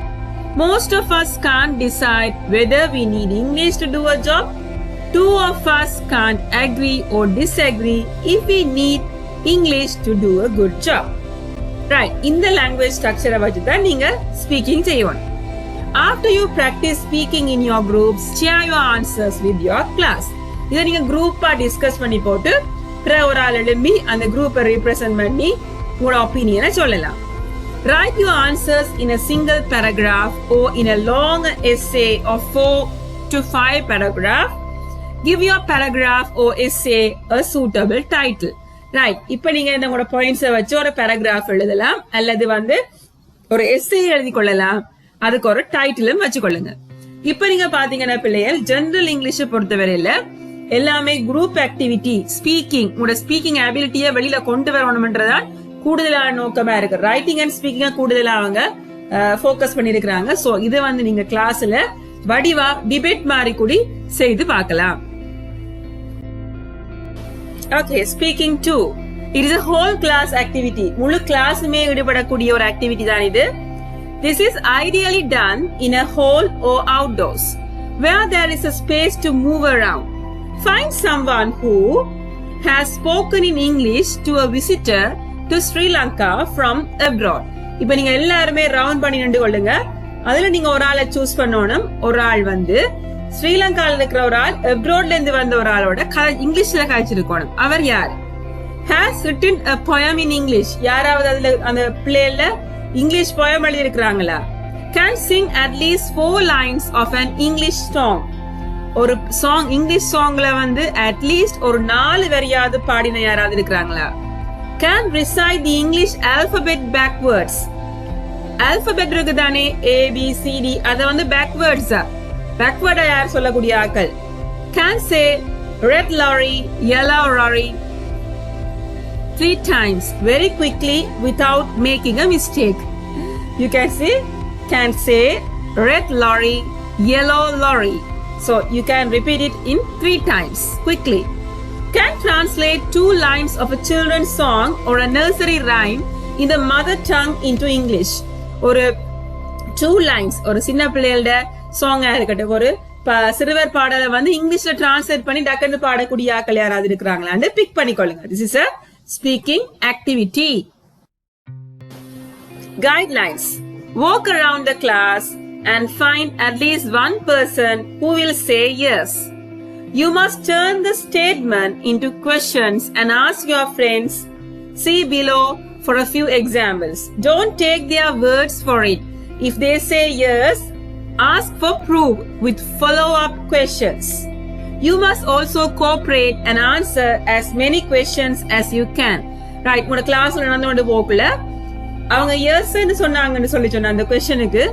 Most of us can't decide whether we need English to do a job. 2 of us can't agree or disagree if we need English to do a good job. Right, in the language structure வச்சு தான் நீங்க speaking செய்யணும். After you practice speaking in your groups, share your answers with your class. இதை நீங்க குரூப்பா discuss பண்ணி போட்டு ஒரு ஆள் எழும்பி அந்த குரூப்பை represent பண்ணி உங்களோட ஒப்பீனியனை சொல்லலாம். Write your answers in a single paragraph or in a long essay of 4 to 5 paragraphs. Give your paragraph or essay a suitable title. Right, இப்ப நீங்க உங்களோட பாயிண்ட்ஸை வச்சு ஒரு பேராகிராஃப் எழுதலாம் அல்லது வந்து ஒரு எஸ்ஸே எழுதி கொள்ளலாம் அதுக்கு ஒரு டைட்டிலும் வச்சுக்கொள்ளுங்க. இப்ப நீங்க பாத்தீங்கன்னா பிள்ளைகள் ஜெனரல் இங்கிலீஷ் பொறுத்தவரையில எல்லாமே குரூப் ஆக்டிவிட்டி, ஸ்பீக்கிங், உங்களோட ஸ்பீக்கிங் அபிலிட்டியை வெளியில கொண்டு வரணும்ன்றதான் கூடுதலான நோக்கமா இருக்கு. ரைட்டிங் அண்ட் ஸ்பீக்கிங்க கூடுதலா அவங்க போக்கஸ் பண்ணிருக்கிறாங்க. சோ இதை நீங்க கிளாஸ்ல வடிவா டிபேட் மாதிரி கூடி செய்து பார்க்கலாம். Okay, speaking 2. It is a whole class activity. முழு கிளாஸுமே ஈடுபடக்கூடிய ஒரு ஆக்டிவிட்டி தான் இது. This is ideally done in a hall or outdoors, where there is a space to move around. Find someone who has spoken in English to a visitor to Sri Lanka from abroad. இப்ப நீங்க எல்லாருமே round பண்ணி நின்று கொள்ளுங்க. அதுல நீங்க ஒரு ஆளை சூஸ் பண்ணணும். ஒரு ஆள் ஸ்ரீலங்கால இருக்கிற ஒரு ஆள், அப்ராட்ல இருந்து வந்த ஒரு ஆளோட இங்கிலீஷ்ல காய்ச்சிருக்கணும். அவர் யார்? Has written a poem in English. யாராவது அதுல அந்த பிளேல இங்கிலீஷ் poem எழுதி இருக்கிறாங்களா? Can sing at least 4 lines of an English song. ஒரு சாங், இங்கிலீஷ் சாங்ல at least ஒரு 4 வரியாவது பாடின யாராவது இருக்கிறாங்களா? Can recite the English alphabet backwards. Alphabet இருக்குதானே, ABCD, அத backwards. Backward யார் சொல்லக்கூடிய ஆக்கள்? Can say red lorry, yellow lorry 3 times very quickly without making a mistake. You can say red lorry, yellow lorry. So you can repeat it in 3 times quickly. Can translate 2 lines of a children's song or a nursery rhyme in the mother tongue into English. ஒரு 2 lines, ஒரு சின்ன பிள்ளைகளோட song இருக்கட்டும், ஒரு சிறுவர் பாடலை இங்கிலீஷ்ல translate பண்ணி டக்குன்னு பாடக்கூடிய ஆக்கள் யாராவது இருக்கிறாங்களான்னு பிக் பண்ணிக்கொள்ளுங்க. This is a speaking activity. Guidelines. Walk around the class and find at least one person who will say yes. You must turn the statement into questions and ask your friends. See below for a few examples. Don't take their words for it. If they say yes, ask for proof with follow-up questions. You must also cooperate and answer as many questions as you can. Right, உங்க கிளாஸ்ல நடந்து கொண்டு போகல அவங்க எஸ்ன்னு சொன்னாங்கன்னு சொன்ன அந்த क्वेश्चनக்கு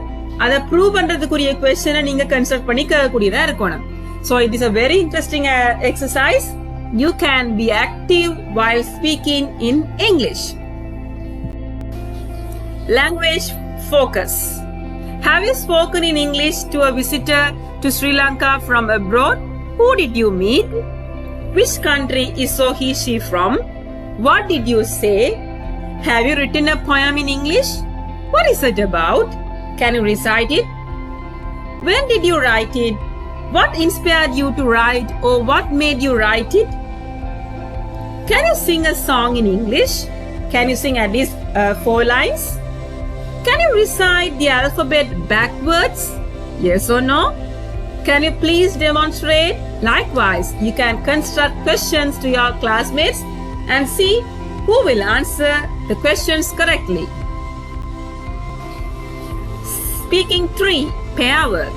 அத ப்ரூவ் பண்றதுக்குரிய क्वेश्चனை நீங்க கன்சல்ட் பண்ணி கேட்கக்கூடியதா இருக்கணும். So it is a very interesting exercise. You can be active while speaking in English. Language focus. Have you spoken in English to a visitor to Sri Lanka from abroad? Who did you meet? Which country is she from? What did you say? Have you written a poem in English? What is it about? Can you recite it? When did you write it? What inspired you to write, or what made you write it? Can you sing a song in English? Can you sing at least 4 lines? Can you recite the alphabet backwards? Yes or no? Can you please demonstrate? Likewise, you can construct questions to your classmates and see who will answer the questions correctly. Speaking 3, pair work.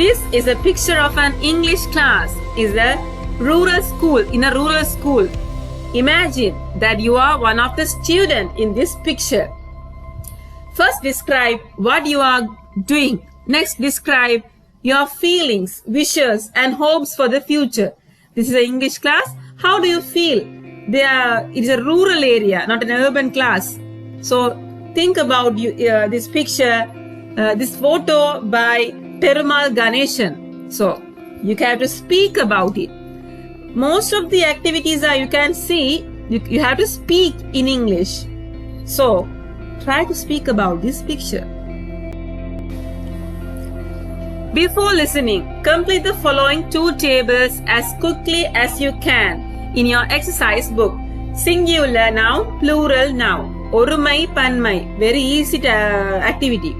This is a picture of an English class. Is a rural school, in a rural school. Imagine that you are one of the students in this picture. First describe what you are doing. Next describe your feelings, wishes and hopes for the future. This is an English class. How do you feel? It is a rural area, not an urban class. So think about this picture, this photo by Perumal Ganeshan. So you have to speak about it. Most of the activities you can see, you have to speak in English. So try to speak about this picture. Before listening, complete the following 2 tables as quickly as you can in your exercise book. Singular noun, plural noun. ஒருமை, பன்மை. Very easy activity.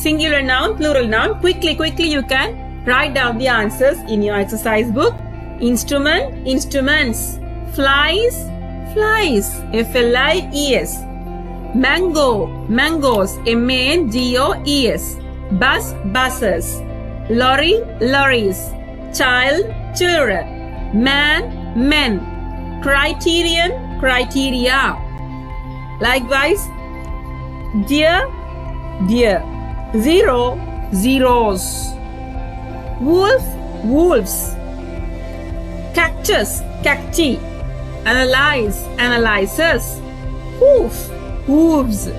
Singular noun, plural noun. Quickly you can write down the answers in your exercise book. Instrument, instruments. Flies, flies. F-L-I-E-S. Mango, mangoes. M-A-N-G-O-E-S. Bus, buses. Lorry, lorries. Child, children. Man, men. Criterion, criteria. Likewise, deer, deer. Zero, zeros. Wolf, wolves. Cactus, cacti. Analyze, analyzers. Hoof, hooves.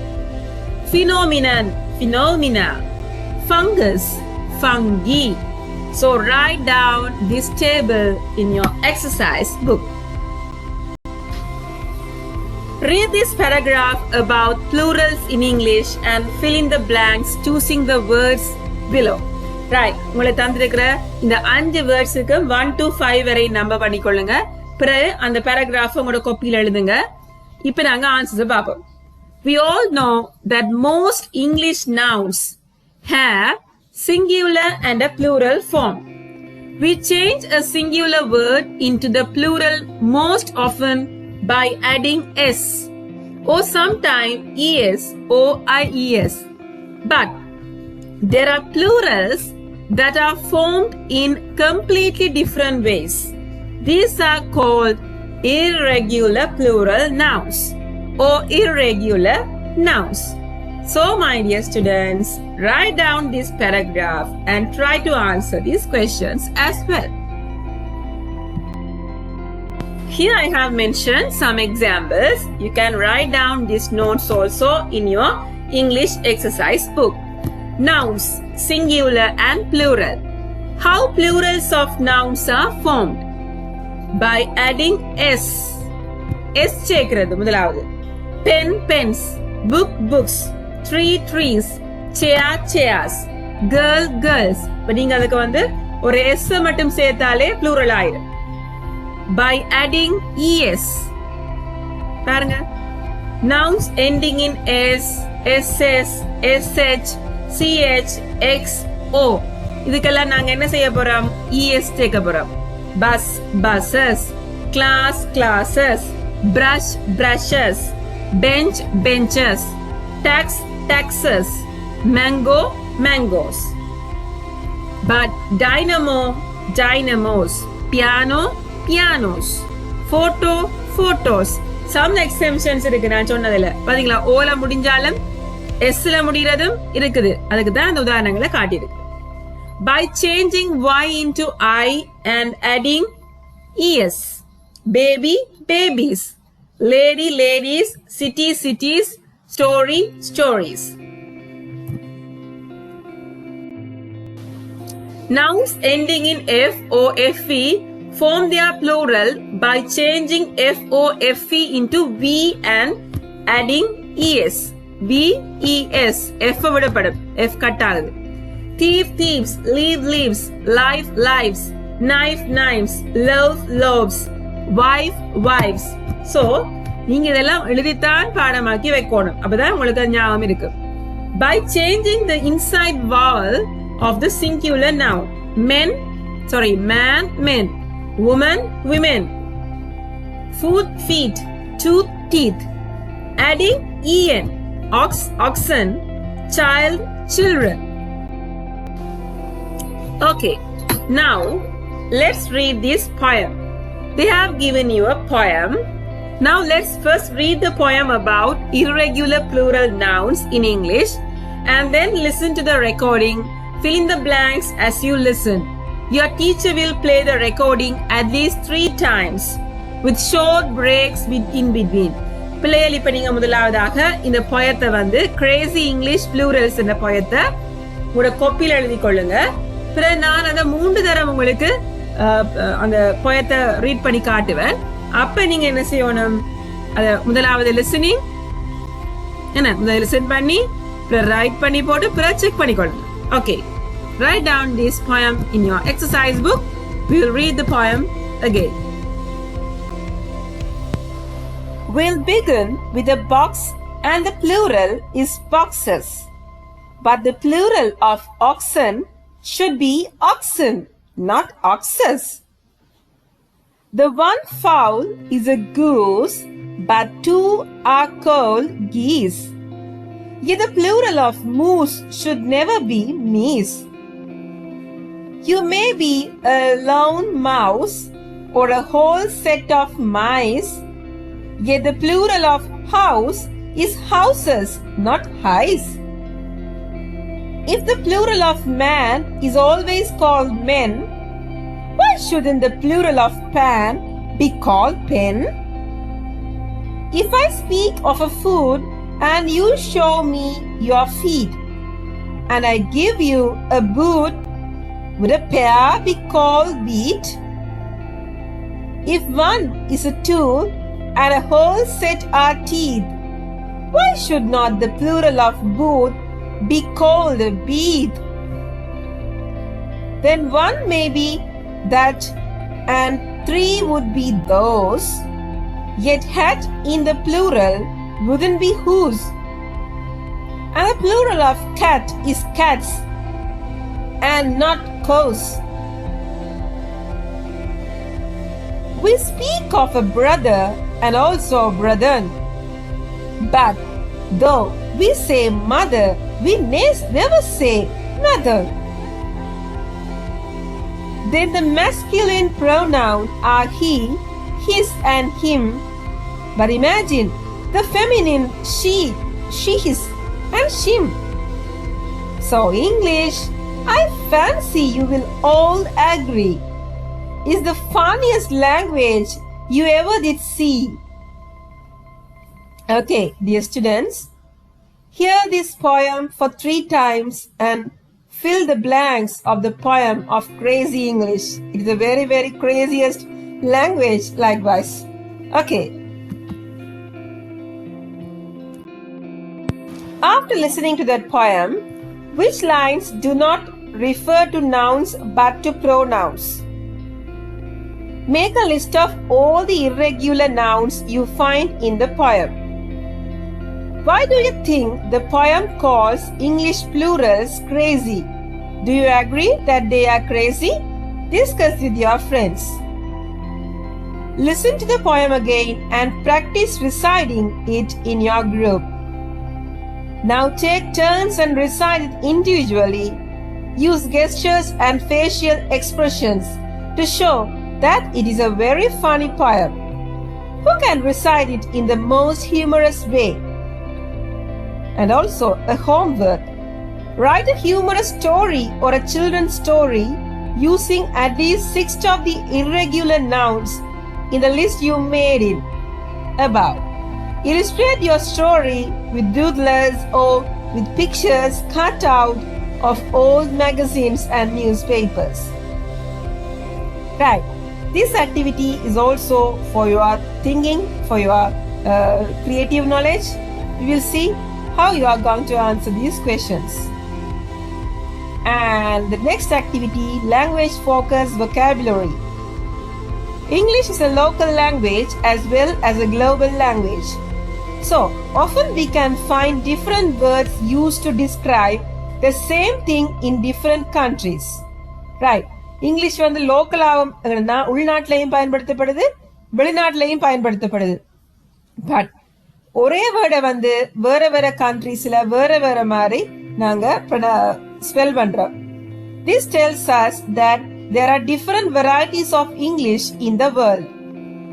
Phenomenon, phenomena. Fungus, fungi. So write down this table in your exercise book. Read this paragraph about plurals in English and fill in the blanks choosing the words below. Right, உங்களுக்கு தந்திருக்கிற இந்த 5 வேர்ட்ஸுக்கு 1 to 5 வரை number பண்ணிக்கொள்ளுங்க. பிறகு அந்த paragraph உங்களோட காப்பியில் எழுதுங்க. இப்போ நாங்க ஆன்சர்ஸ் பார்ப்போம். We all know that most English nouns have singular and a plural form. We change a singular word into the plural most often by adding s or sometimes es or ies. But there are plurals that are formed in completely different ways. These are called irregular plural nouns or irregular nouns. So, my dear students, write down this paragraph and try to answer these questions as well. Here I have mentioned some examples. You can write down these notes also in your English exercise book. Nouns, singular and plural. How plurals of nouns are formed? By adding s. S சேர்க்கிறது முதலாவது. Pen, pens. Book, books. Tree, trees. Chair, chairs. Girl, girls. இப்போ நீங்க அதுக்கு ஒரு s மட்டும் சேர்த்தாலே plural ஆயிடும். By adding es. பாருங்க. Nouns ending in s, ss, sh, ch, x, o. இதுக்கெல்லாம் நாங்க என்ன செய்ய போறோம்? es சேர்க்க போறோம். Bus, buses. Class, classes. Brush, brushes. Bench, benches. Tax, taxes. Mango, mangoes. But dynamo, dynamos. Piano, pianos. Photo, photos. Some exemptions இருக்கு நான் சொன்னதுல. பாத்தீங்களா? ஓல முடிஞ்சாலும் எஸ்ல முடிறதும் இருக்குது. அதுக்கு தான் அந்த உதாரணங்களை காட்டியிருக்கு. By changing y into I and adding es. Baby, babies. Lady, ladies. City, cities. Story, stories. Nouns ending in f or fe form their plural by changing f or fe into v and adding es. V, es. F விடப்படும். F cut ஆகுது. Thief, thieves. Leave, leaves. Life, lives. Knife, knives. Love, loves. Wife, wives. So, நீங்க இதெல்லாம் எழுதித்தான் பாடமாக்கி வைக்கணும். அப்பதான் உங்களுக்கு ஞாபகம் இருக்கு. By changing the inside vowel of the singular noun. Man, men. Woman, women. Foot, feet. Tooth, teeth. Adding en. Ox, oxen. Child, children. Okay, now let's read this poem. They have given you a poem. Now let's first read the poem about irregular plural nouns in English and then listen to the recording. Fill in the blanks as you listen. Your teacher will play the recording at least 3 times with short breaks in between. பிள்ளைகள் இப்ப நீங்க முதலாவதாக இந்த poem Crazy English Plurals என்ற poem-த்தை உங்களோட காப்பியில் எழுதி கொள்ளுங்க. பிறகு நான் அதை 3 தடவை உங்களுக்கு அந்த poem-த்தை ரீட் பண்ணி காட்டுவேன். அப்ப நீங்க என்ன செய்யணும்? அத முதலாவது லிசனிங் முதல்ல லிசன் பண்ணி பிறகு ரைட் பண்ணி போட்டு பிறகு செக் பண்ணிக்கொள்ளுங்க. Okay, write down this poem in your exercise book. We will read the poem again. We'll begin with a box and the plural is boxes. But the plural of oxen should be oxen, not oxes. The one fowl is a goose, but 2 are called geese. Yet the plural of moose should never be meese. You may be a lone mouse or a whole set of mice, yet the plural of house is houses, not highs. The plural of house is house, but 2 are called house. Yet the plural of mouse should never be moose. You may be a lone mouse or a whole set of mice, yet the plural of house is houses, not highs. The plural of house is houses, not highs. The plural of mouse should never be meese. You may be a lone mouse or a whole set of mice, yet the plural of house is houses, not highs. If the plural of man is always called men, why shouldn't the plural of pan be called pen? If I speak of a food and you show me your feet, and I give you a boot, would a pair be called beat? If one is a tool and a whole set are teeth, why should not the plural of boot be called a bead? Then one may be that and three would be those, yet hat in the plural wouldn't be whose. And the plural of cat is cats and not cows. We speak of a brother and also a brethren, but though we say mother, we never say mother. Then the masculine pronoun are he, his and him, but imagine the feminine she, his and shim. So English, I fancy you will all agree, is the funniest language you ever did see. Okay, dear students, hear this poem for 3 times and fill the blanks of the poem of crazy English. It is the very, very craziest language likewise. Okay. After listening to that poem, which lines do not refer to nouns but to pronouns? Make a list of all the irregular nouns you find in the poem. Why do you think the poem calls English plurals crazy? Do you agree that they are crazy? Discuss with your friends. Listen to the poem again and practice reciting it in your group. Now take turns and recite it individually. Use gestures and facial expressions to show that it is a very funny poem. Who can recite it in the most humorous way? And also a homework. Write a humorous story or a children's story using at least 6 of the irregular nouns in the list you made it above. Illustrate your story with doodlers or with pictures cut out of old magazines and newspapers. Right. This activity is also for your thinking, for your creative knowledge. We will see how you are going to answer these questions. And the next activity, language focus vocabulary. English is a local language as well as a global language. So, often we can find different words used to describe the same thing in different countries. Right. English வந்து லோக்கலாகவும் உள்நாட்டிலையும் பயன்படுத்தப்படுது, வெளிநாட்டிலையும் பயன்படுத்தப்படுது. But ஒரே வேர்டை வந்து வேற வேற கண்ட்ரீஸ்ல வேற வேற மாதிரி நாங்க ஸ்பெல் பண்றோம். This tells us that there are different varieties of English in the world.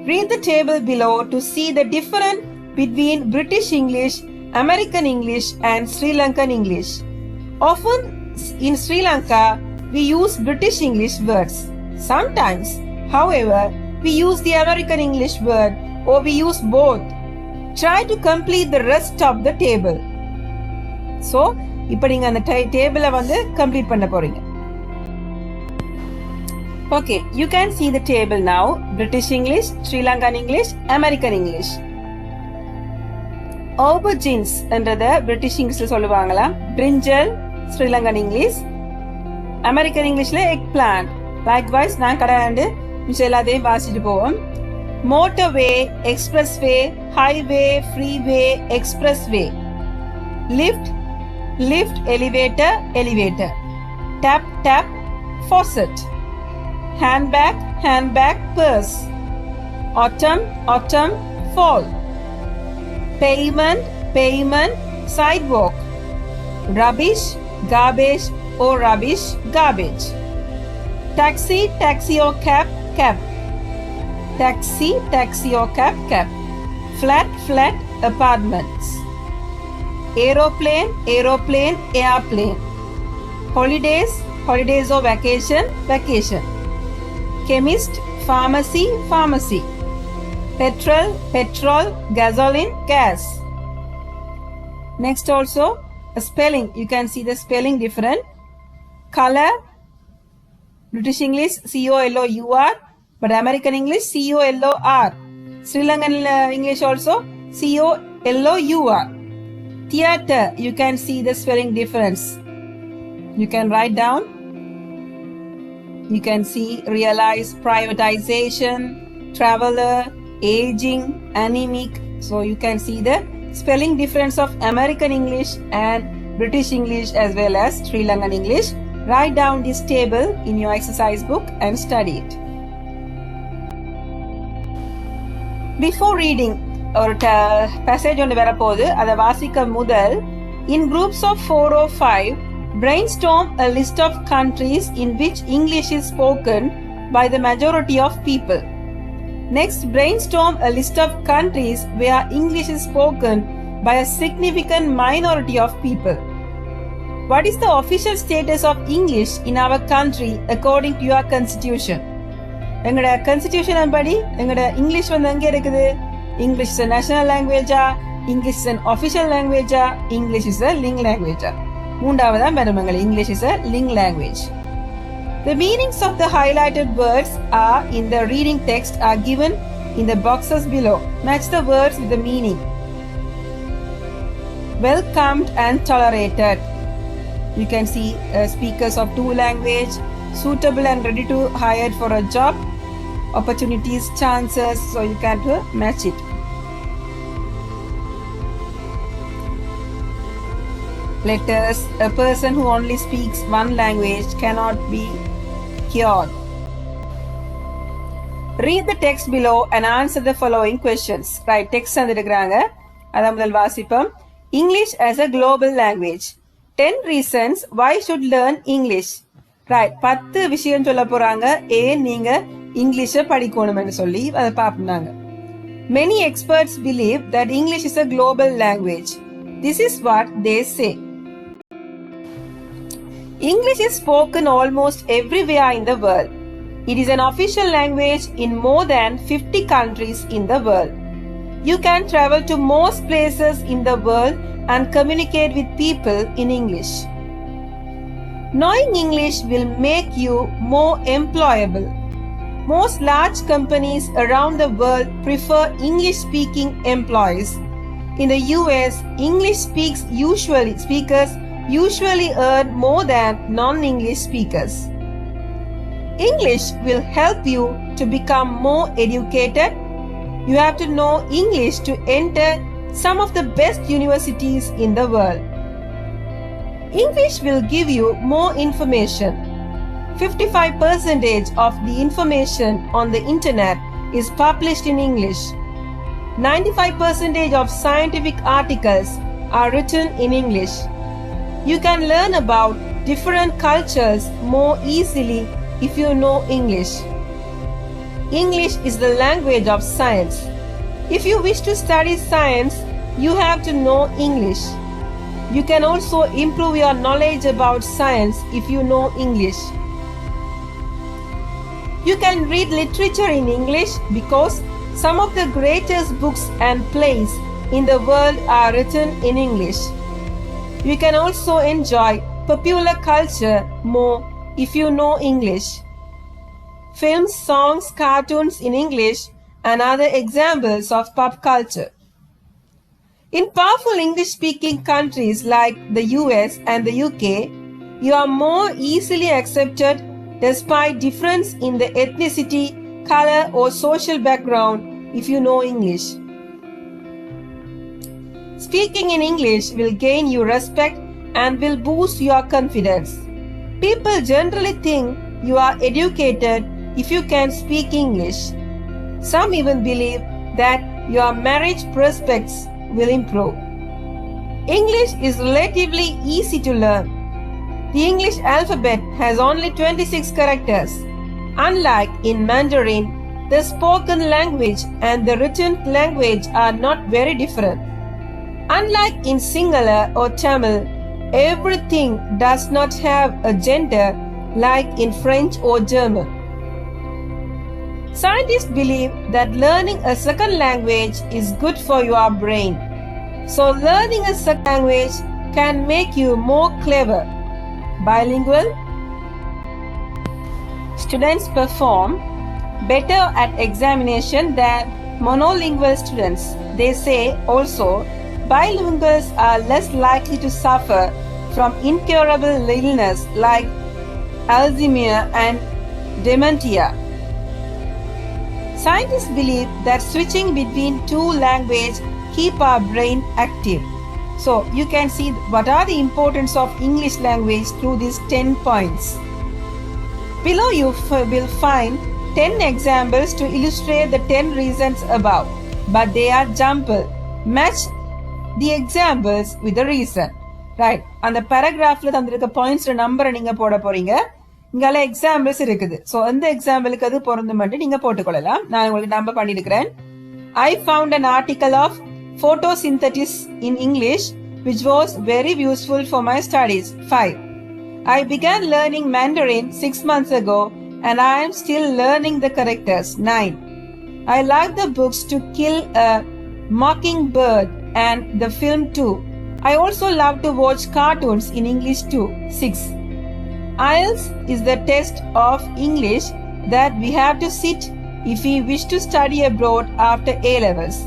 Read the table below to see the difference between British English, American English and Sri Lankan English. Often in Sri Lanka, we use British English words. Sometimes, however, we use the American English word or we use both. Try to complete the rest of the table. So, இப்போ நீங்க அந்த டேபிளை வந்து complete பண்ண போறீங்க. Okay, you can see the table now. British English, Sri Lankan English, American English. Aubergines என்றத British Englishல சொல்லுவாங்களா? Brinjal, Sri Lankan English. American Englishல eggplant. Likewise, நான் கடையாண்டு மிச்சம் எல்லாத்தையும் வாசிட்டு போவோம். Motorway, expressway, highway, freeway, expressway. Lift, elevator, elevator. Tap, tap, faucet. Handbag, purse. Autumn, fall. Pavement, sidewalk. Rubbish, garbage or rubbish, garbage. Taxi or cab. Taxi or cab. Flat, apartments. Aeroplane, airplane. Holidays, holidays or vacation, vacation. Chemist, pharmacy, pharmacy. Petrol, petrol, gasoline, gas. Next also, a spelling. You can see the spelling different. Color, British English C-O-L-O-U-R, but American English C-O-L-O-R. Sri Lankan English also C-O-L-O-U-R. Theater, you can see the spelling difference. You can write down. You can see realize, privatization, traveler, aging, anemic. So you can see the spelling difference of American English and British English as well as Sri Lankan English. Write down this table in your exercise book and study it. Before reading ஒரு passage ஒன்று வரப்போகுது, அதை வாசிக்க முதல் in groups of 4 or 5 brainstorm a list of countries in which English is spoken by the majority of people. Next, brainstorm a list of countries where English is spoken by a significant minority of people. What is the official status of English in our country according to your constitution? எங்கட constitution படி எங்கட English வந்து எங்க இருக்குது? English is a national language, English is an official language, English is a link language. மூன்றாவதா வருமங்கள் English is a link language. The meanings of the highlighted words are in the reading text are given in the boxes below. Match the words with the meaning. Welcomed and tolerated. You can see speakers of 2 language, suitable and ready to hire for a job, opportunities, chances, so you can match it. Letters, a person who only speaks one language cannot be cured. Read the text below and answer the following questions. Right, text தந்திருக்கிறாங்க. அத முதல் வாசிப்போம். English as a global language. 10 reasons why should learn English. Right, 10 விஷயம் சொல்ல போறாங்க ஏன் நீங்க இங்கிலீஷை படிக்கணும்னு சொல்லி அதை பார்ப்போம். Many experts believe that English is a global language. This is what they say. English is spoken almost everywhere in the world. It is an official language in more than 50 countries in the world. You can travel to most places in the world and communicate with people in English. Knowing English will make you more employable. Most large companies around the world prefer English-speaking employees. In the US, English speakers usually earn more than non-English speakers. English will help you to become more educated. You have to know English to enter some of the best universities in the world. English will give you more information. 55% of the information on the internet is published in English. 95% of scientific articles are written in English. You can learn about different cultures more easily if you know English. English is the language of science. If you wish to study science, you have to know English. You can also improve your knowledge about science if you know English. You can read literature in English because some of the greatest books and plays in the world are written in English. You can also enjoy popular culture more if you know English. Films, songs, cartoons in English and other examples of pop culture. In powerful English-speaking countries like the US and the UK, you are more easily accepted despite difference in the ethnicity, color or social background if you know English. Speaking in English will gain you respect and will boost your confidence. People generally think you are educated if you can speak English. Some even believe that your marriage prospects will improve. English is relatively easy to learn. The English alphabet has only 26 characters. Unlike in Mandarin, the spoken language and the written language are not very different. Unlike in Sinhala or Tamil, Everything does not have a gender like in French or German. Scientists believe that learning a second language is good for your brain. So learning a second language can make you more clever. Bilingual students perform better at examination than monolingual students. They say also bilinguals are less likely to suffer from incurable illness like Alzheimer's and dementia. Scientists believe that switching between two languages keep our brain active. So you can see what are the importance of English language through these 10 points. Below you will find 10 examples to illustrate the 10 reasons above, but they are jumbled. Match the examples with the reason. Right. அந்த paragraphல தந்திருக்க points நம்பரை நீங்க போட போறீங்க. இங்கால examples இருக்குது. So அந்த எக்ஸாம்பிளுக்கு அது பொருந்தும் மட்டும் நீங்க போட்டுக்கொள்ளலாம். நான் உங்களுக்கு number பண்ணிருக்கிறேன். I found an article of photosynthesis in English which was very useful for my studies. 5. I began learning Mandarin 6 months ago and I am still learning the characters. 9. I like the books To Kill a Mockingbird and the film too. I also love to watch cartoons in English too. 6. IELTS is the test of English that we have to sit if we wish to study abroad after A-levels.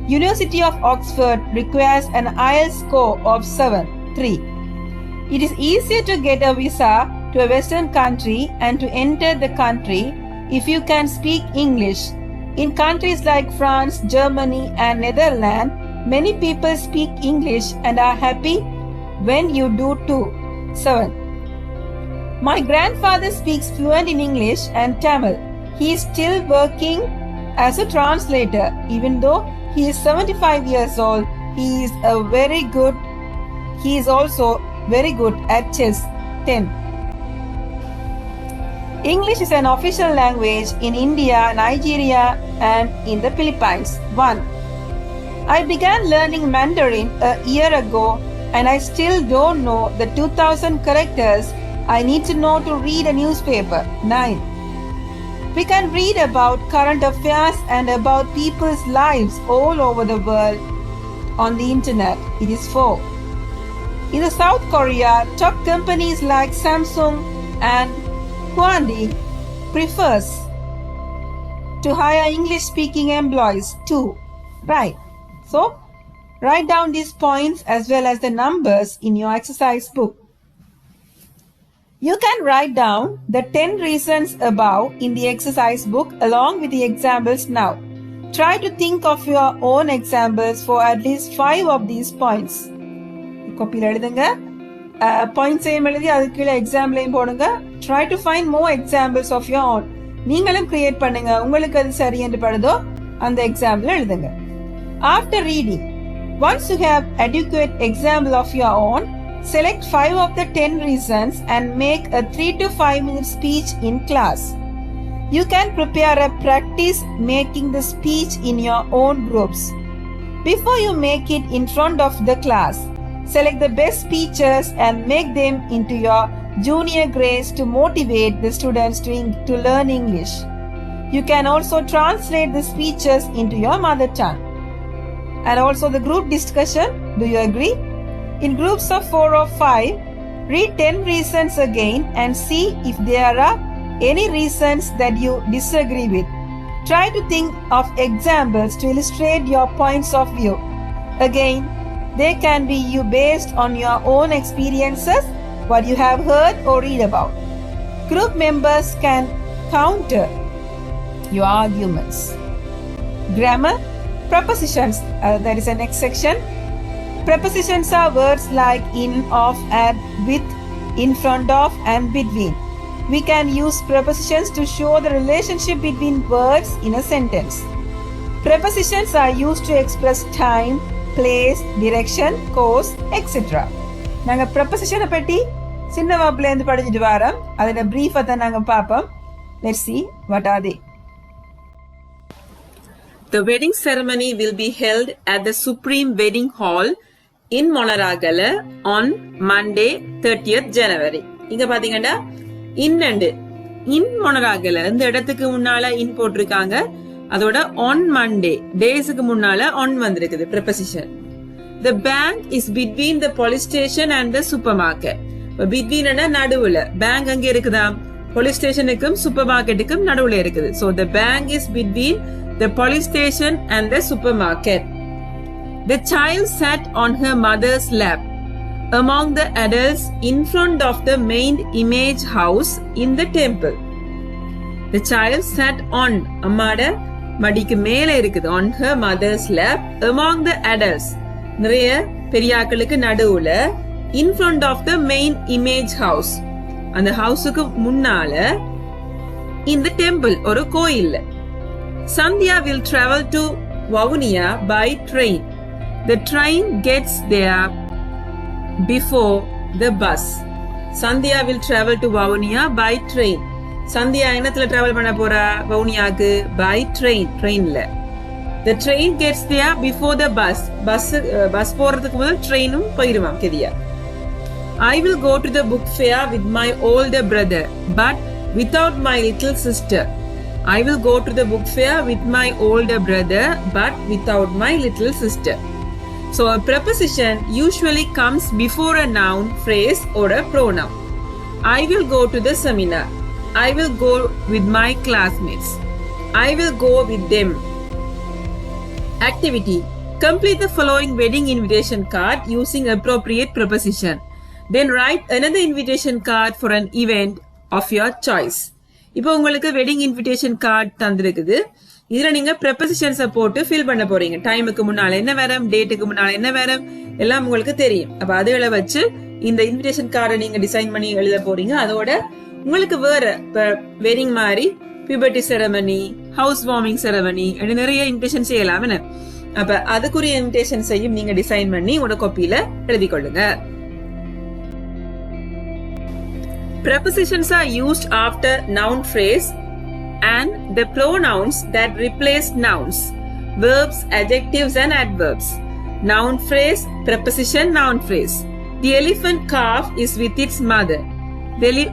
University of Oxford requires an IELTS score of 7. 3. It is easier to get a visa to a Western country and to enter the country if you can speak English. In countries like France, Germany and Netherlands, many people speak English and are happy when you do too. 7. My grandfather speaks fluent in English and Tamil. He is still working as a translator. Even though he is 75 years old, he is also very good at chess. 10. English is an official language in India, Nigeria and in the Philippines. 1. I began learning Mandarin a year ago and I still don't know the 2000 characters I need to know to read a newspaper. 9. We can read about current affairs and about people's lives all over the world on the internet. It is 4. In the South Korea, top companies like Samsung and Hyundai prefers to hire English-speaking employees too. Right. So, write down these points as well as the numbers in your exercise book. You can write down the 10 reasons above in the exercise book along with the examples now. Try to think of your own examples for at least 5 of these points. Copy எழுதுங்க. Points எழுதி அதுக்கு கீழ எக்ஸாம்பிளையும் போடுங்க. Try to find more examples of your own. நீங்களும் create பண்ணுங்க. உங்களுக்கு அது சரி என்று படுதோ அந்த எக்ஸாம்பிள் எழுதுங்க. After reading, once you have adequate example of your own, select 5 of the 10 reasons and make a 3 to 5 minute speech in class. You can prepare a practice making the speech in your own groups. Before you make it in front of the class, select the best speeches and make them into your junior grades to motivate the students to learn English. You can also translate the speeches into your mother tongue. And also the group discussion. Do you agree? In groups of 4 or 5, read 10 reasons again and see if there are any reasons that you disagree with. Try to think of examples to illustrate your points of view. Again, they can be based on your own experiences, what you have heard or read about. Group members can counter your arguments. Grammar, prepositions, that is the next section. Prepositions are words like in, of, at, with, in front of and between. We can use prepositions to show the relationship between words in a sentence. Prepositions are used to express time, place, direction, course, etc. நாங்க preposition பத்தி சின்ன வகுப்புல இருந்து படிச்சிட்டு வரோம். அதோட brief தான் நாங்க பாப்போம். Let's see what are they. The wedding ceremony will be held at the Supreme Wedding Hall, in Monaragala on Monday 30th January. இங்க பாத்தீங்கன்னா in and in Monaragala இந்த இடத்துக்கு முன்னால in போட்டிருக்காங்க. அதோட on Monday டேஸ்க்கு முன்னால on வந்திருக்குது preposition. The bank is between the police station and the supermarket. Between and நடுவுல bank அங்க இருக்குதா police stationக்கும் supermarketக்கும் நடுவுல இருக்குது. So the bank is between the police station and the supermarket. The child sat on her mother's lap among the adults in front of the main image house in the temple. The child sat on அம்மாட மடிக்கு மேல இருக்குது on her mother's lap among the adults நிறைய பெரியாக்களுக்கு நடுவுல in front of the main image house அந்த ஹவுஸுக்கு முன்னால in the temple ஒரு கோயில்ல. Sandhya will travel to Vavuniya by train. The train gets there before the bus. Sandhya will travel to Vavuniya by train. Sandhya என்னத்துல travel பண்ண போறா வவுனியாக்கு by train ட்ரெயின்ல. The train gets there before the bus. Bus போறதுக்கு முதல் ட்ரெயினும் போயிடுவாம் கெதியா. I will go to the book fair with my older brother but without my little sister. I will go to the book fair with my older brother but without my little sister. So a preposition usually comes before a noun, phrase or a pronoun. I will go to the seminar. I will go with my classmates. I will go with them. Activity. Complete the following wedding invitation card using appropriate preposition. Then write another invitation card for an event of your choice. இப்போ உங்களுக்கு wedding invitation card தந்திருக்குது. இதுல நீங்க prepositions போட்டு fill பண்ண போறீங்க. டைமுக்கு முன்னால என்ன வரும், டேட்டுக்கு முன்னால என்ன வரும் எல்லாம் உங்களுக்கு தெரியும். அப்ப அதுகளை வச்சு இந்த இன்விடேஷன் கார்டை நீங்க டிசைன் பண்ணி எழுத போறீங்க. அதோட உங்களுக்கு வேற வெட்டிங் மாதிரி puberty ceremony, house warming ceremony நிறைய இன்விடேஷன் செய்யலாம். அப்ப அதுக்குரிய இன்விடேஷன் செய்யும் நீங்க டிசைன் பண்ணி உங்களோட காப்பியில எழுதி கொள்ளுங்க. Prepositions are used after noun phrase and the pronouns that replace nouns, verbs, adjectives and adverbs. Noun phrase, preposition, noun phrase. The elephant calf is with its mother.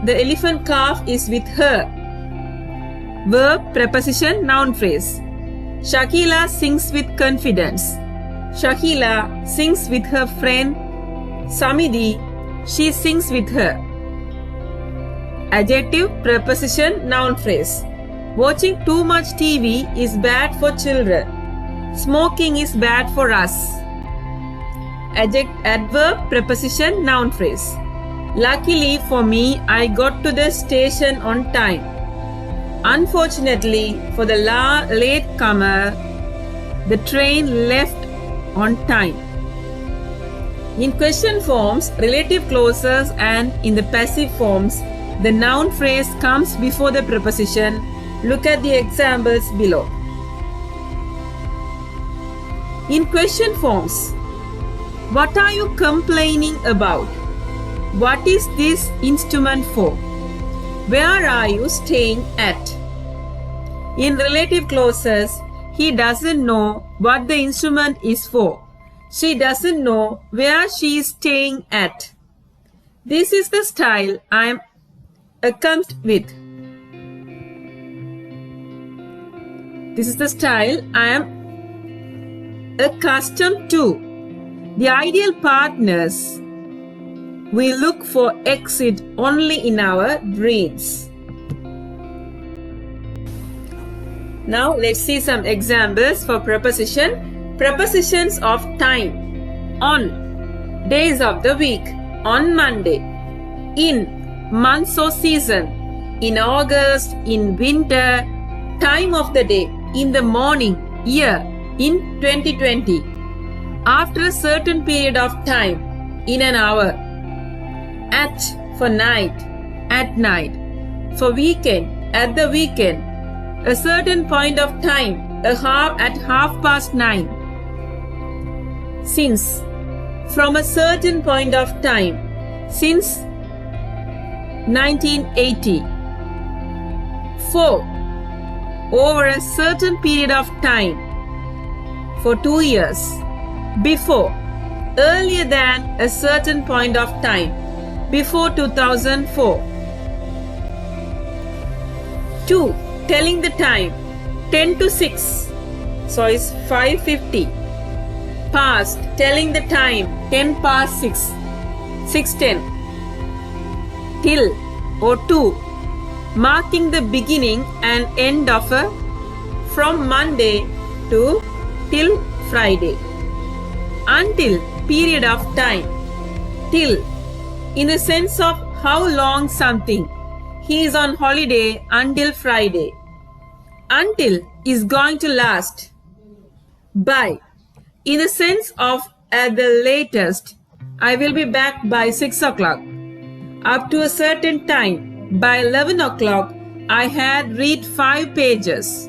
The elephant calf is with her. Verb, preposition, noun phrase. Shakila sings with confidence. Shakila sings with her friend Samidhi. She sings with her. Adjective, preposition, noun phrase. Watching too much TV is bad for children. Smoking is bad for us. Adverb, preposition, noun phrase. Luckily for me, I got to the station on time. Unfortunately for the late comer, the train left on time. In question forms, relative clauses and in the passive forms, the noun phrase comes before the preposition. Look at the examples below. In question forms, what are you complaining about? What is this instrument for? Where are you staying at? In relative clauses, he doesn't know what the instrument is for. She doesn't know where she is staying at. This is the style I am accustomed with. This is the style I am accustomed to. The ideal partners we look for exist only in our dreams. Now let's see some examples for preposition. Prepositions of time. On, days of the week. On Monday. In, months or season. In August. In winter. Time of the day. In the morning. Year. In 2020. After a certain period of time. In an hour. At, for night. At night. For weekend. At the weekend. A certain point of time. At 9:30. Since. From a certain point of time. Since 1980. For. Over a certain period of time. For 2 years. Before. earlier than a certain point of time, before 2004. 2. Telling the time, 10 to 6, so it's 5:50. Past, telling the time, 10 past 6, 6:10. Till or to, marking the beginning and end of a from Monday to till Friday. Until, period of time. Till, in the sense of how long something. He is on holiday until Friday. Until is going to last. By, in the sense of at the latest, I will be back by 6 o'clock. Up to a certain time, by 11 o'clock, I had read 5 pages.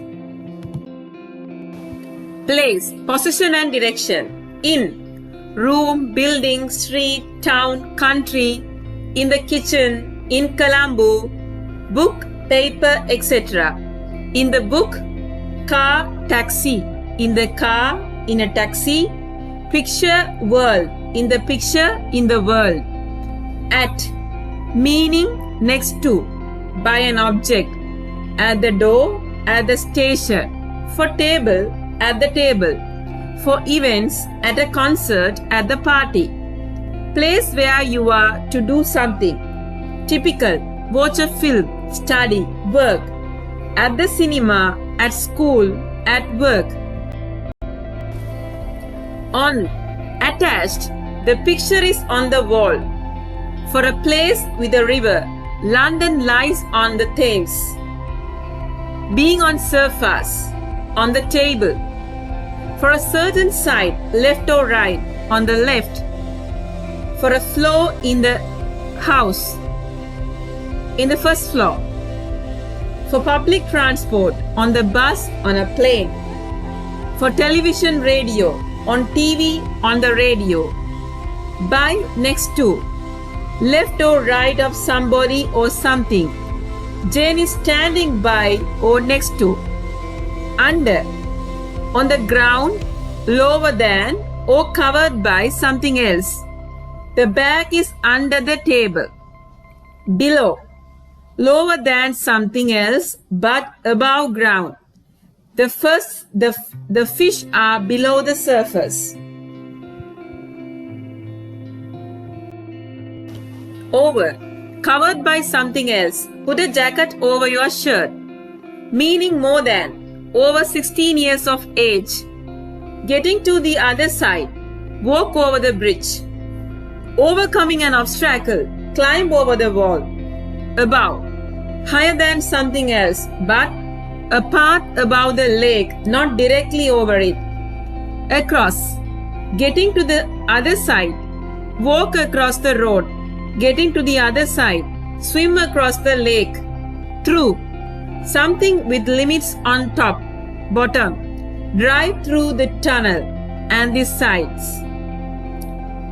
Place, position and direction. In, room, building, street, town, country, in the kitchen, in Colombo, book, paper, etc. In the book, car, taxi. In the car, in a taxi. Picture, world. In the picture, in the world. At, meaning next to, by an object. At the door, at the station. For table, at the table. For events, at a concert, at the party. Place where you are to do something. Typical, watch a film, study, work. At the cinema, at school, at work. On, attached, the picture is on the wall. For a place with a river, London lies on the Thames. Being on surface, on the table. For a certain side, left or right, on the left. For a floor in the house, in the first floor. For public transport, on the bus, on a plane. For television, radio, on TV, on the radio. By, next to. Left or right of somebody or something. Jane is standing by or next to. Under, on the ground, lower than or covered by something else. The bag is under the table. Below, lower than something else but above ground. The fish are below the surface. Over, covered by something else. Put a jacket over your shirt. Meaning more than, over 16 years of age. Getting to the other side. Walk over the bridge. Overcoming an obstacle. Climb over the wall. Above, higher than something else, but a part above the lake, not directly over it. Across, getting to the other side. Walk across the road. Getting to the other side. Swim across the lake. Through, something with limits on top, bottom. Drive through the tunnel and the sides.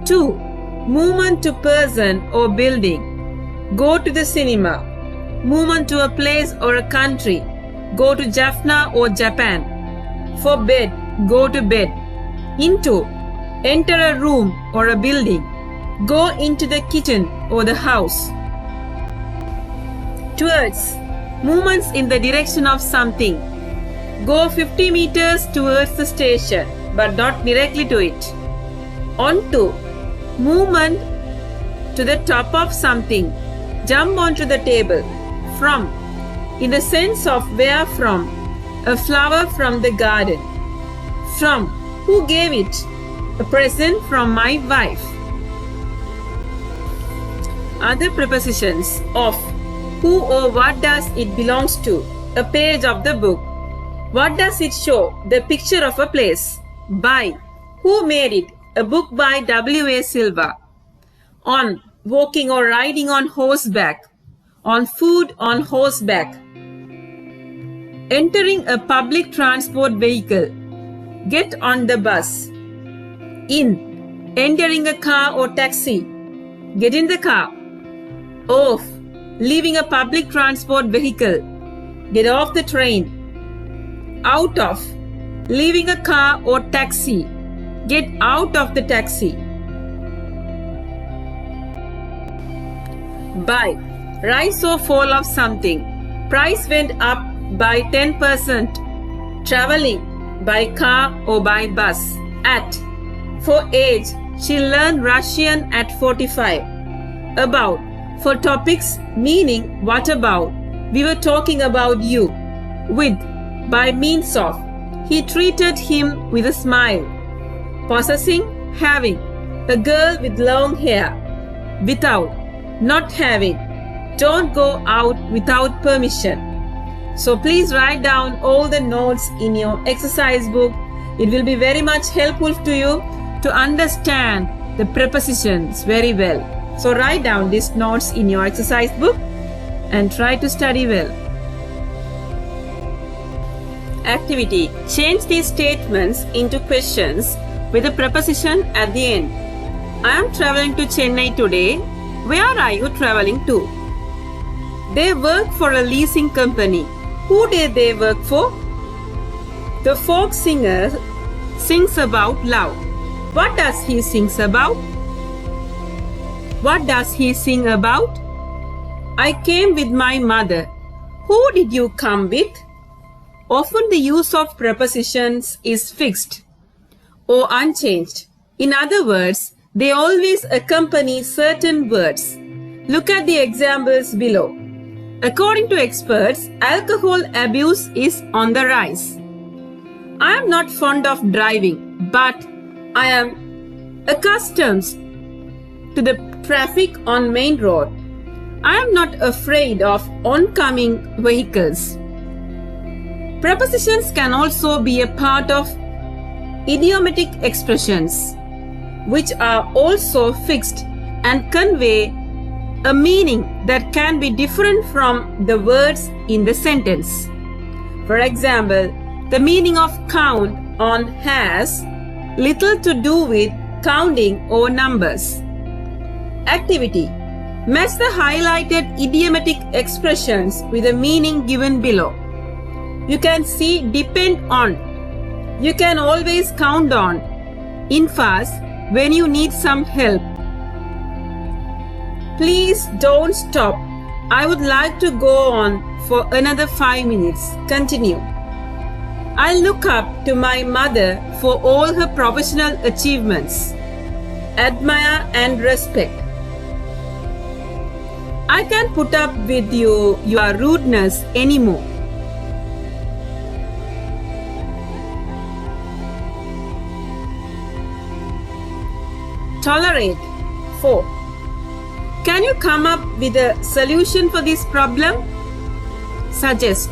2. Movement to person or building. Go to the cinema. Movement to a place or a country. Go to Jaffna or Japan. For bed, go to bed. Into, enter a room or a building. Go into the kitchen or the house. Towards, movements in the direction of something. Go 50 meters towards the station, but not directly to it. Onto, movement to the top of something. Jump onto the table. From, in the sense of where from. A flower from the garden. From, who gave it? A present from my wife. Other prepositions of, who or what does it belongs to. A page of the book. What does it show? The picture of a place. By, who made it? A book by W.A. Silva. On, walking or riding on horseback. On foot, on horseback. Entering a public transport vehicle. Get on the bus. In, entering a car or taxi. Get in the car. Off, leaving a public transport vehicle. Get off the train. Out of, leaving a car or taxi. Get out of the taxi. Buy, rise or fall of something. Price went up by 10%. Traveling, by car or by bus. At, for age, she learned Russian at 45. About, for topics, meaning what about. We were talking about you. With, by means of. He treated him with a smile. Possessing, having. A girl with long hair. Without, not having. Don't go out without permission. So please write down all the notes in your exercise book. It will be very much helpful to you to understand the prepositions very well. So write down these notes in your exercise book and try to study well. Activity. Change these statements into questions with a preposition at the end. I am traveling to Chennai today. Where are you traveling to? They work for a leasing company. Who did they work for? The folk singer sings about love. What does he sing about? What does he sing about? I came with my mother. Who did you come with? Often the use of prepositions is fixed or unchanged. In other words, they always accompany certain words. Look at the examples below. According to experts, alcohol abuse is on the rise. I am not fond of driving, but I am accustomed to the traffic on main road. I am not afraid of oncoming vehicles. Prepositions can also be a part of idiomatic expressions, which are also fixed and convey a meaning that can be different from the words in the sentence. For example, the meaning of count on has little to do with counting or numbers. Activity. Match the highlighted idiomatic expressions with the meaning given below. You can see depend on. You can always count on. In fast when you need some help. Please don't stop. I would like to go on for another 5 minutes. Continue. I look up to my mother for all her professional achievements. Admire and respect. I can't put up with your rudeness anymore. Tolerate. 4. Can you come up with a solution for this problem? Suggest.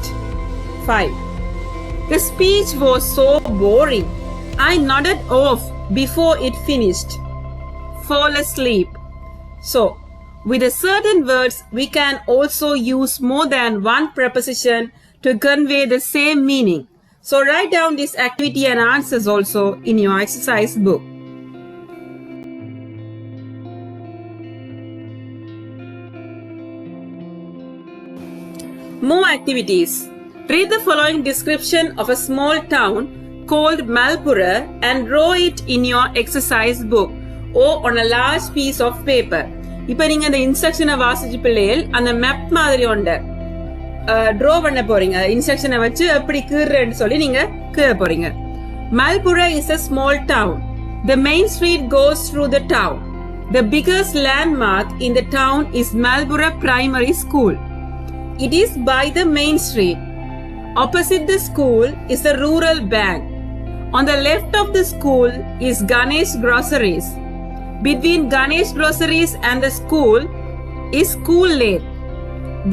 5. The speech was so boring. I nodded off before it finished. Fall asleep. So, with a certain words, we can also use more than one preposition to convey the same meaning. So, write down this activity and answers also in your exercise book. More activities. Read the following description of a small town called Malpura and draw it in your exercise book or on a large piece of paper. இப்போ நீங்க அந்த இன்ஸ்ட்ரக்ஷனை வாசிச்சு பிள்ளைகள் அந்த map மாதிரி ஒன்று draw பண்ண போறீங்க. இன்ஸ்ட்ரக்ஷனை வச்சு எப்படி கீறேன்னு சொல்லி நீங்க கீற போறீங்க. Malpura is a small town. The main street goes through the town. The biggest landmark in the town is Malpura Primary School. It is by the main street. Opposite the school is the rural bank. On the left of the school is Ganesh Groceries. Between Ganesh Groceries and the school is School Lane.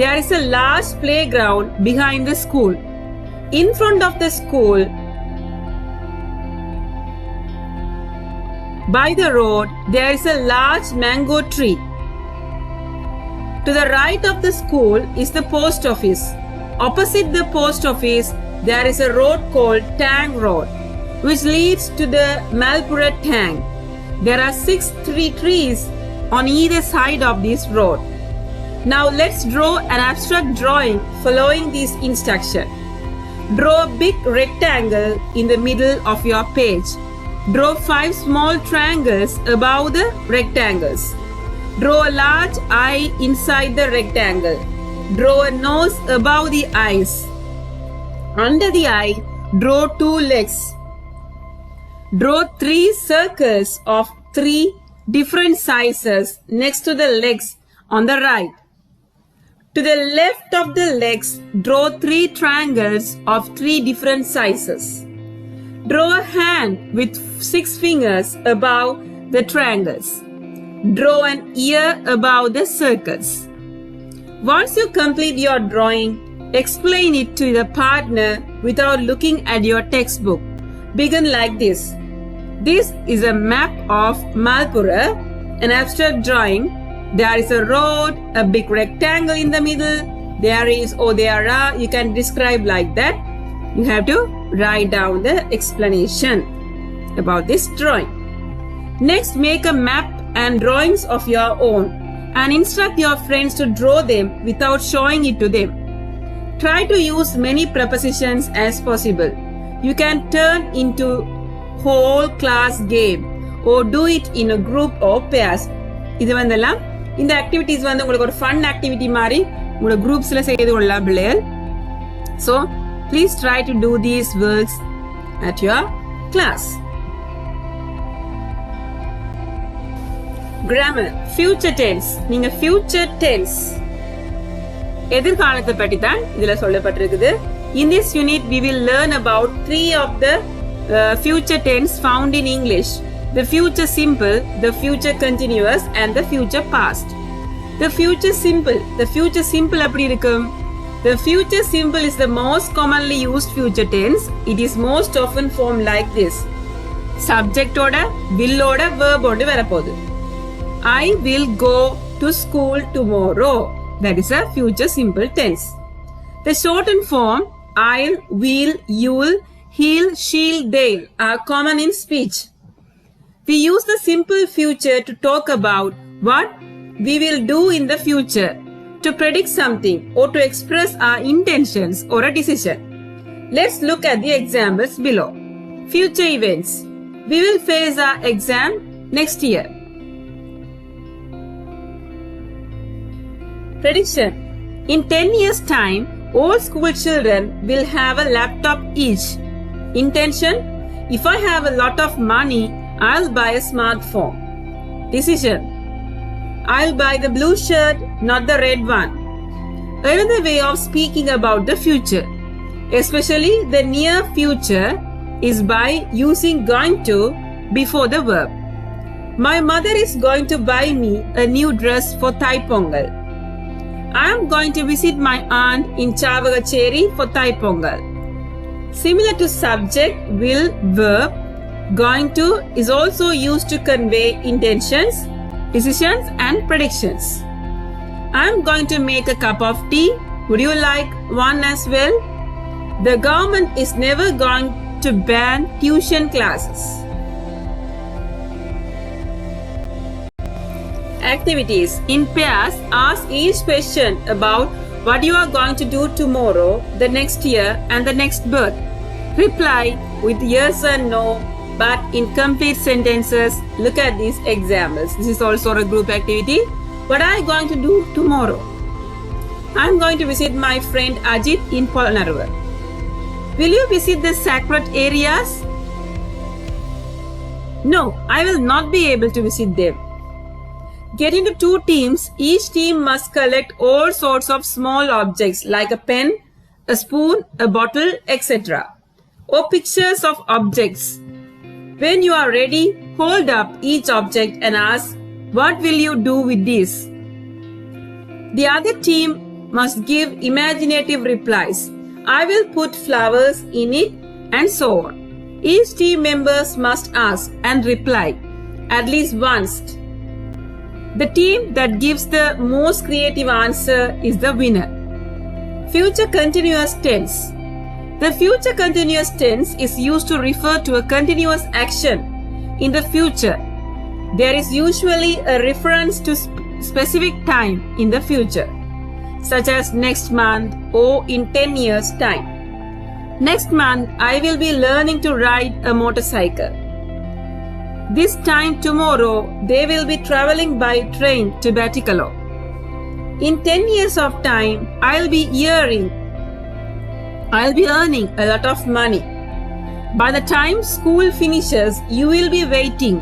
There is a large playground behind the school. In front of the school, by the road, there is a large mango tree. To the right of the school is the post office. Opposite the post office, there is a road called Tang Road, which leads to the Malpura Tang. There are 6 trees on either side of this road. Now let's draw an abstract drawing following this instruction. Draw a big rectangle in the middle of your page. Draw 5 small triangles above the rectangles. Draw a large eye inside the rectangle. Draw a nose above the eyes. Under the eye, draw 2 legs. Draw 3 circles of 3 different sizes next to the legs on the right. To the left of the legs, draw 3 triangles of 3 different sizes. Draw a hand with 6 fingers above the triangles. Draw an ear above the circles. Once you complete your drawing, explain it to the partner without looking at your textbook. Begin like this. This is a map of Malpura, an abstract drawing. There is a road, a big rectangle in the middle. There are, you can describe like that. You have to write down the explanation about this drawing. Next, make a map and drawings of your own and instruct your friends to draw them without showing it to them. Try to use many prepositions as possible. You can turn into whole class game or do it in a group or pairs. இது வந்தெல்லாம் இந்த activities வந்து உங்களுக்கு ஒரு fun activity மாதிரி உங்களோட குரூப்ஸ்ல செய்து கொள்ளலாம் பிள்ளைகள். So please try to do these works at your class. Grammar, future tense. நீங்க future tense எதிர்காலத்தை பற்றி தான் இதுல சொல்லப்பட்டிருக்குது. In this unit we will learn about 3 of the future tense found in English: the future simple, the future continuous and the future past. The future simple அப்படி இருக்கும். The future simple is the most commonly used future tense. It is most often formed like this. Subject ஓட will ஓட verb ஓட வரப்போகுது. I will go to school tomorrow. That is a future simple tense. The shortened form I'll, will, you'll, he'll, she'll, they'll are common in speech. We use the simple future to talk about what we will do in the future, to predict something or to express our intentions or a decision. Let's look at the examples below. Future events. We will face our exam next year. Prediction. In 10 years' time, all school children will have a laptop each. Intention. If I have a lot of money, I'll buy a smartphone. Decision. I'll buy the blue shirt, not the red one. Another way of speaking about the future, especially the near future, is by using going to before the verb. My mother is going to buy me a new dress for Thai Pongal. I am going to visit my aunt in Chavagacheri for Thai Pongal. Similar to subject, will, verb, going to is also used to convey intentions, decisions and predictions. I am going to make a cup of tea. Would you like one as well? The government is never going to ban tuition classes. Activities. In pairs, ask each question about what you are going to do tomorrow, the next year and the next birth. Reply with yes and no, but in complete sentences. Look at these examples. This is also a group activity. What are you going to do tomorrow? I am going to visit my friend Ajit in Polnaruwa. Will you visit the sacred areas? No, I will not be able to visit them. Get into 2 teams. Each team must collect all sorts of small objects like a pen, a spoon, a bottle, etc. or pictures of objects. When you are ready, hold up each object and ask, what will you do with this? The other team must give imaginative replies. I will put flowers in it and so on. Each team members must ask and reply at least once. The team that gives the most creative answer is the winner. Future continuous tense. The future continuous tense is used to refer to a continuous action in the future. There is usually a reference to specific time in the future, such as next month or in 10 years' time. Next month, I will be learning to ride a motorcycle. This time tomorrow, they will be traveling by train to Baticalo. In 10 years of time, I'll be earning a lot of money. By the time school finishes, you will be waiting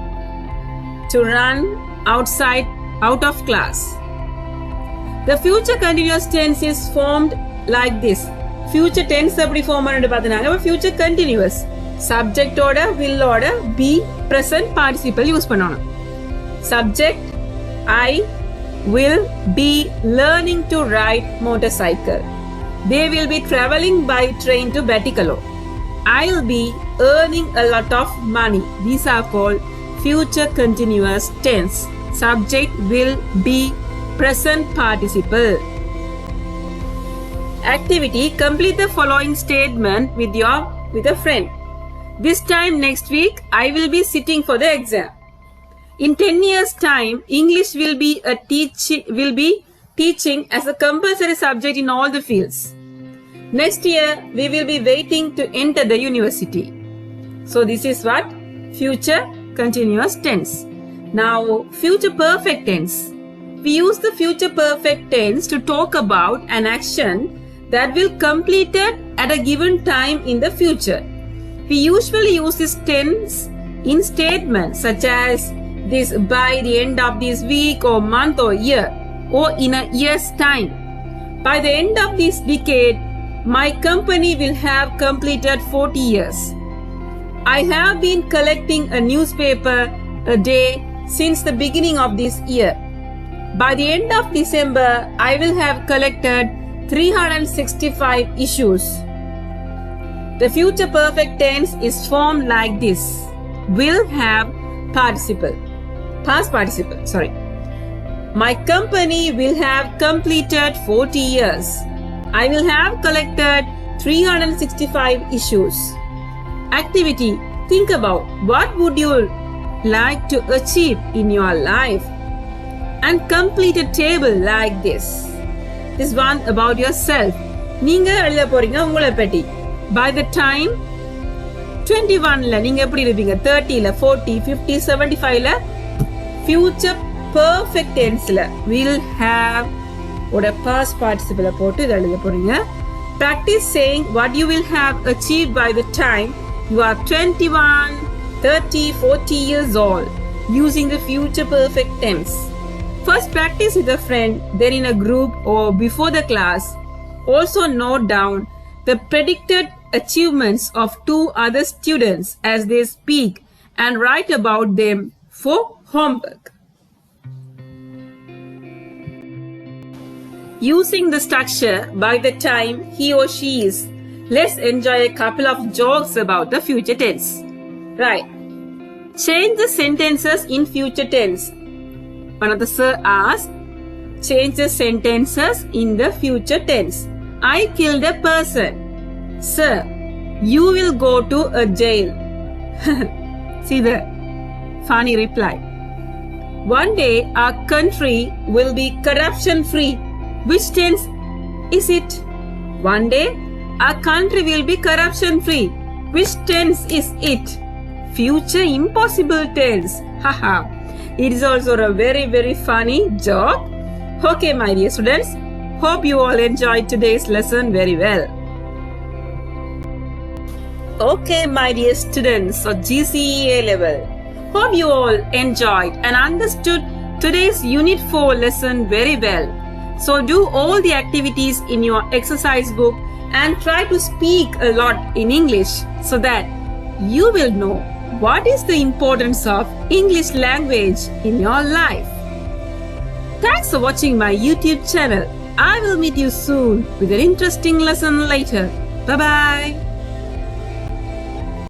to run out of class. The future continuous tense is formed like this. Future tense அப்படி form பண்ணிட்டு பார்த்தீங்கன்னா future continuous subject ஓட will ஓட be present participle use பண்ணணும். Subject I will be learning to ride motorcycle. They will be traveling by train to Baticalo. I'll be earning a lot of money. These are called future continuous tense. Subject will be present participle. Activity: complete the following statement with a friend. This time next week I will be sitting for the exam. In 10 years time, English will be teaching as a compulsory subject in all the fields. Next year we will be waiting to enter the university. So this is what? Future continuous tense. Now future perfect tense. We use the future perfect tense to talk about an action that will completed at a given time in the future. We usually use this tense in statements such as this by the end of this week or month or year or in a year's time. By the end of this decade, my company will have completed 40 years. I have been collecting a newspaper a day since the beginning of this year. By the end of December, I will have collected 365 issues. The future perfect tense is formed like this. Will have past participle. My company will have completed 40 years. I will have collected 365 issues. Activity: think about what would you like to achieve in your life and complete a table like this. This one about yourself. நீங்க எழுத போறீங்க உங்களை பற்றி. By the time 21ல நீங்க எப்படி இருப்பீங்க? 30ல 40 50 75ல future perfect tenseல will have ஓட past participle போட்டு இத எழுத போறீங்க. Practice saying what you will have achieved by the time you are 21, 30, 40 years old using the future perfect tense. First practice with a friend, then in a group or before the class. Also note down the predicted achievements of 2 other students as they speak and write about them for homework. Using the structure by the time he or she is, let's enjoy a couple of jokes about the future tense. Right. Change the sentences in future tense. One of the sir asked, change the sentences in the future tense. I killed a person. Sir, you will go to a jail. See the funny reply. One day our country will be corruption free. Which tense is it? One day our country will be corruption free. Which tense is it? Future impossible tense. Haha. It is also a very, very funny joke. Okay, my dear students. Hope you all enjoyed today's lesson very well. Okay, my dear students of GCE level. Hope you all enjoyed and understood today's Unit 4 lesson very well. So do all the activities in your exercise book and try to speak a lot in English so that you will know what is the importance of English language in your life. Thanks for watching my YouTube channel. I will meet you soon with an interesting lesson later. Bye-bye.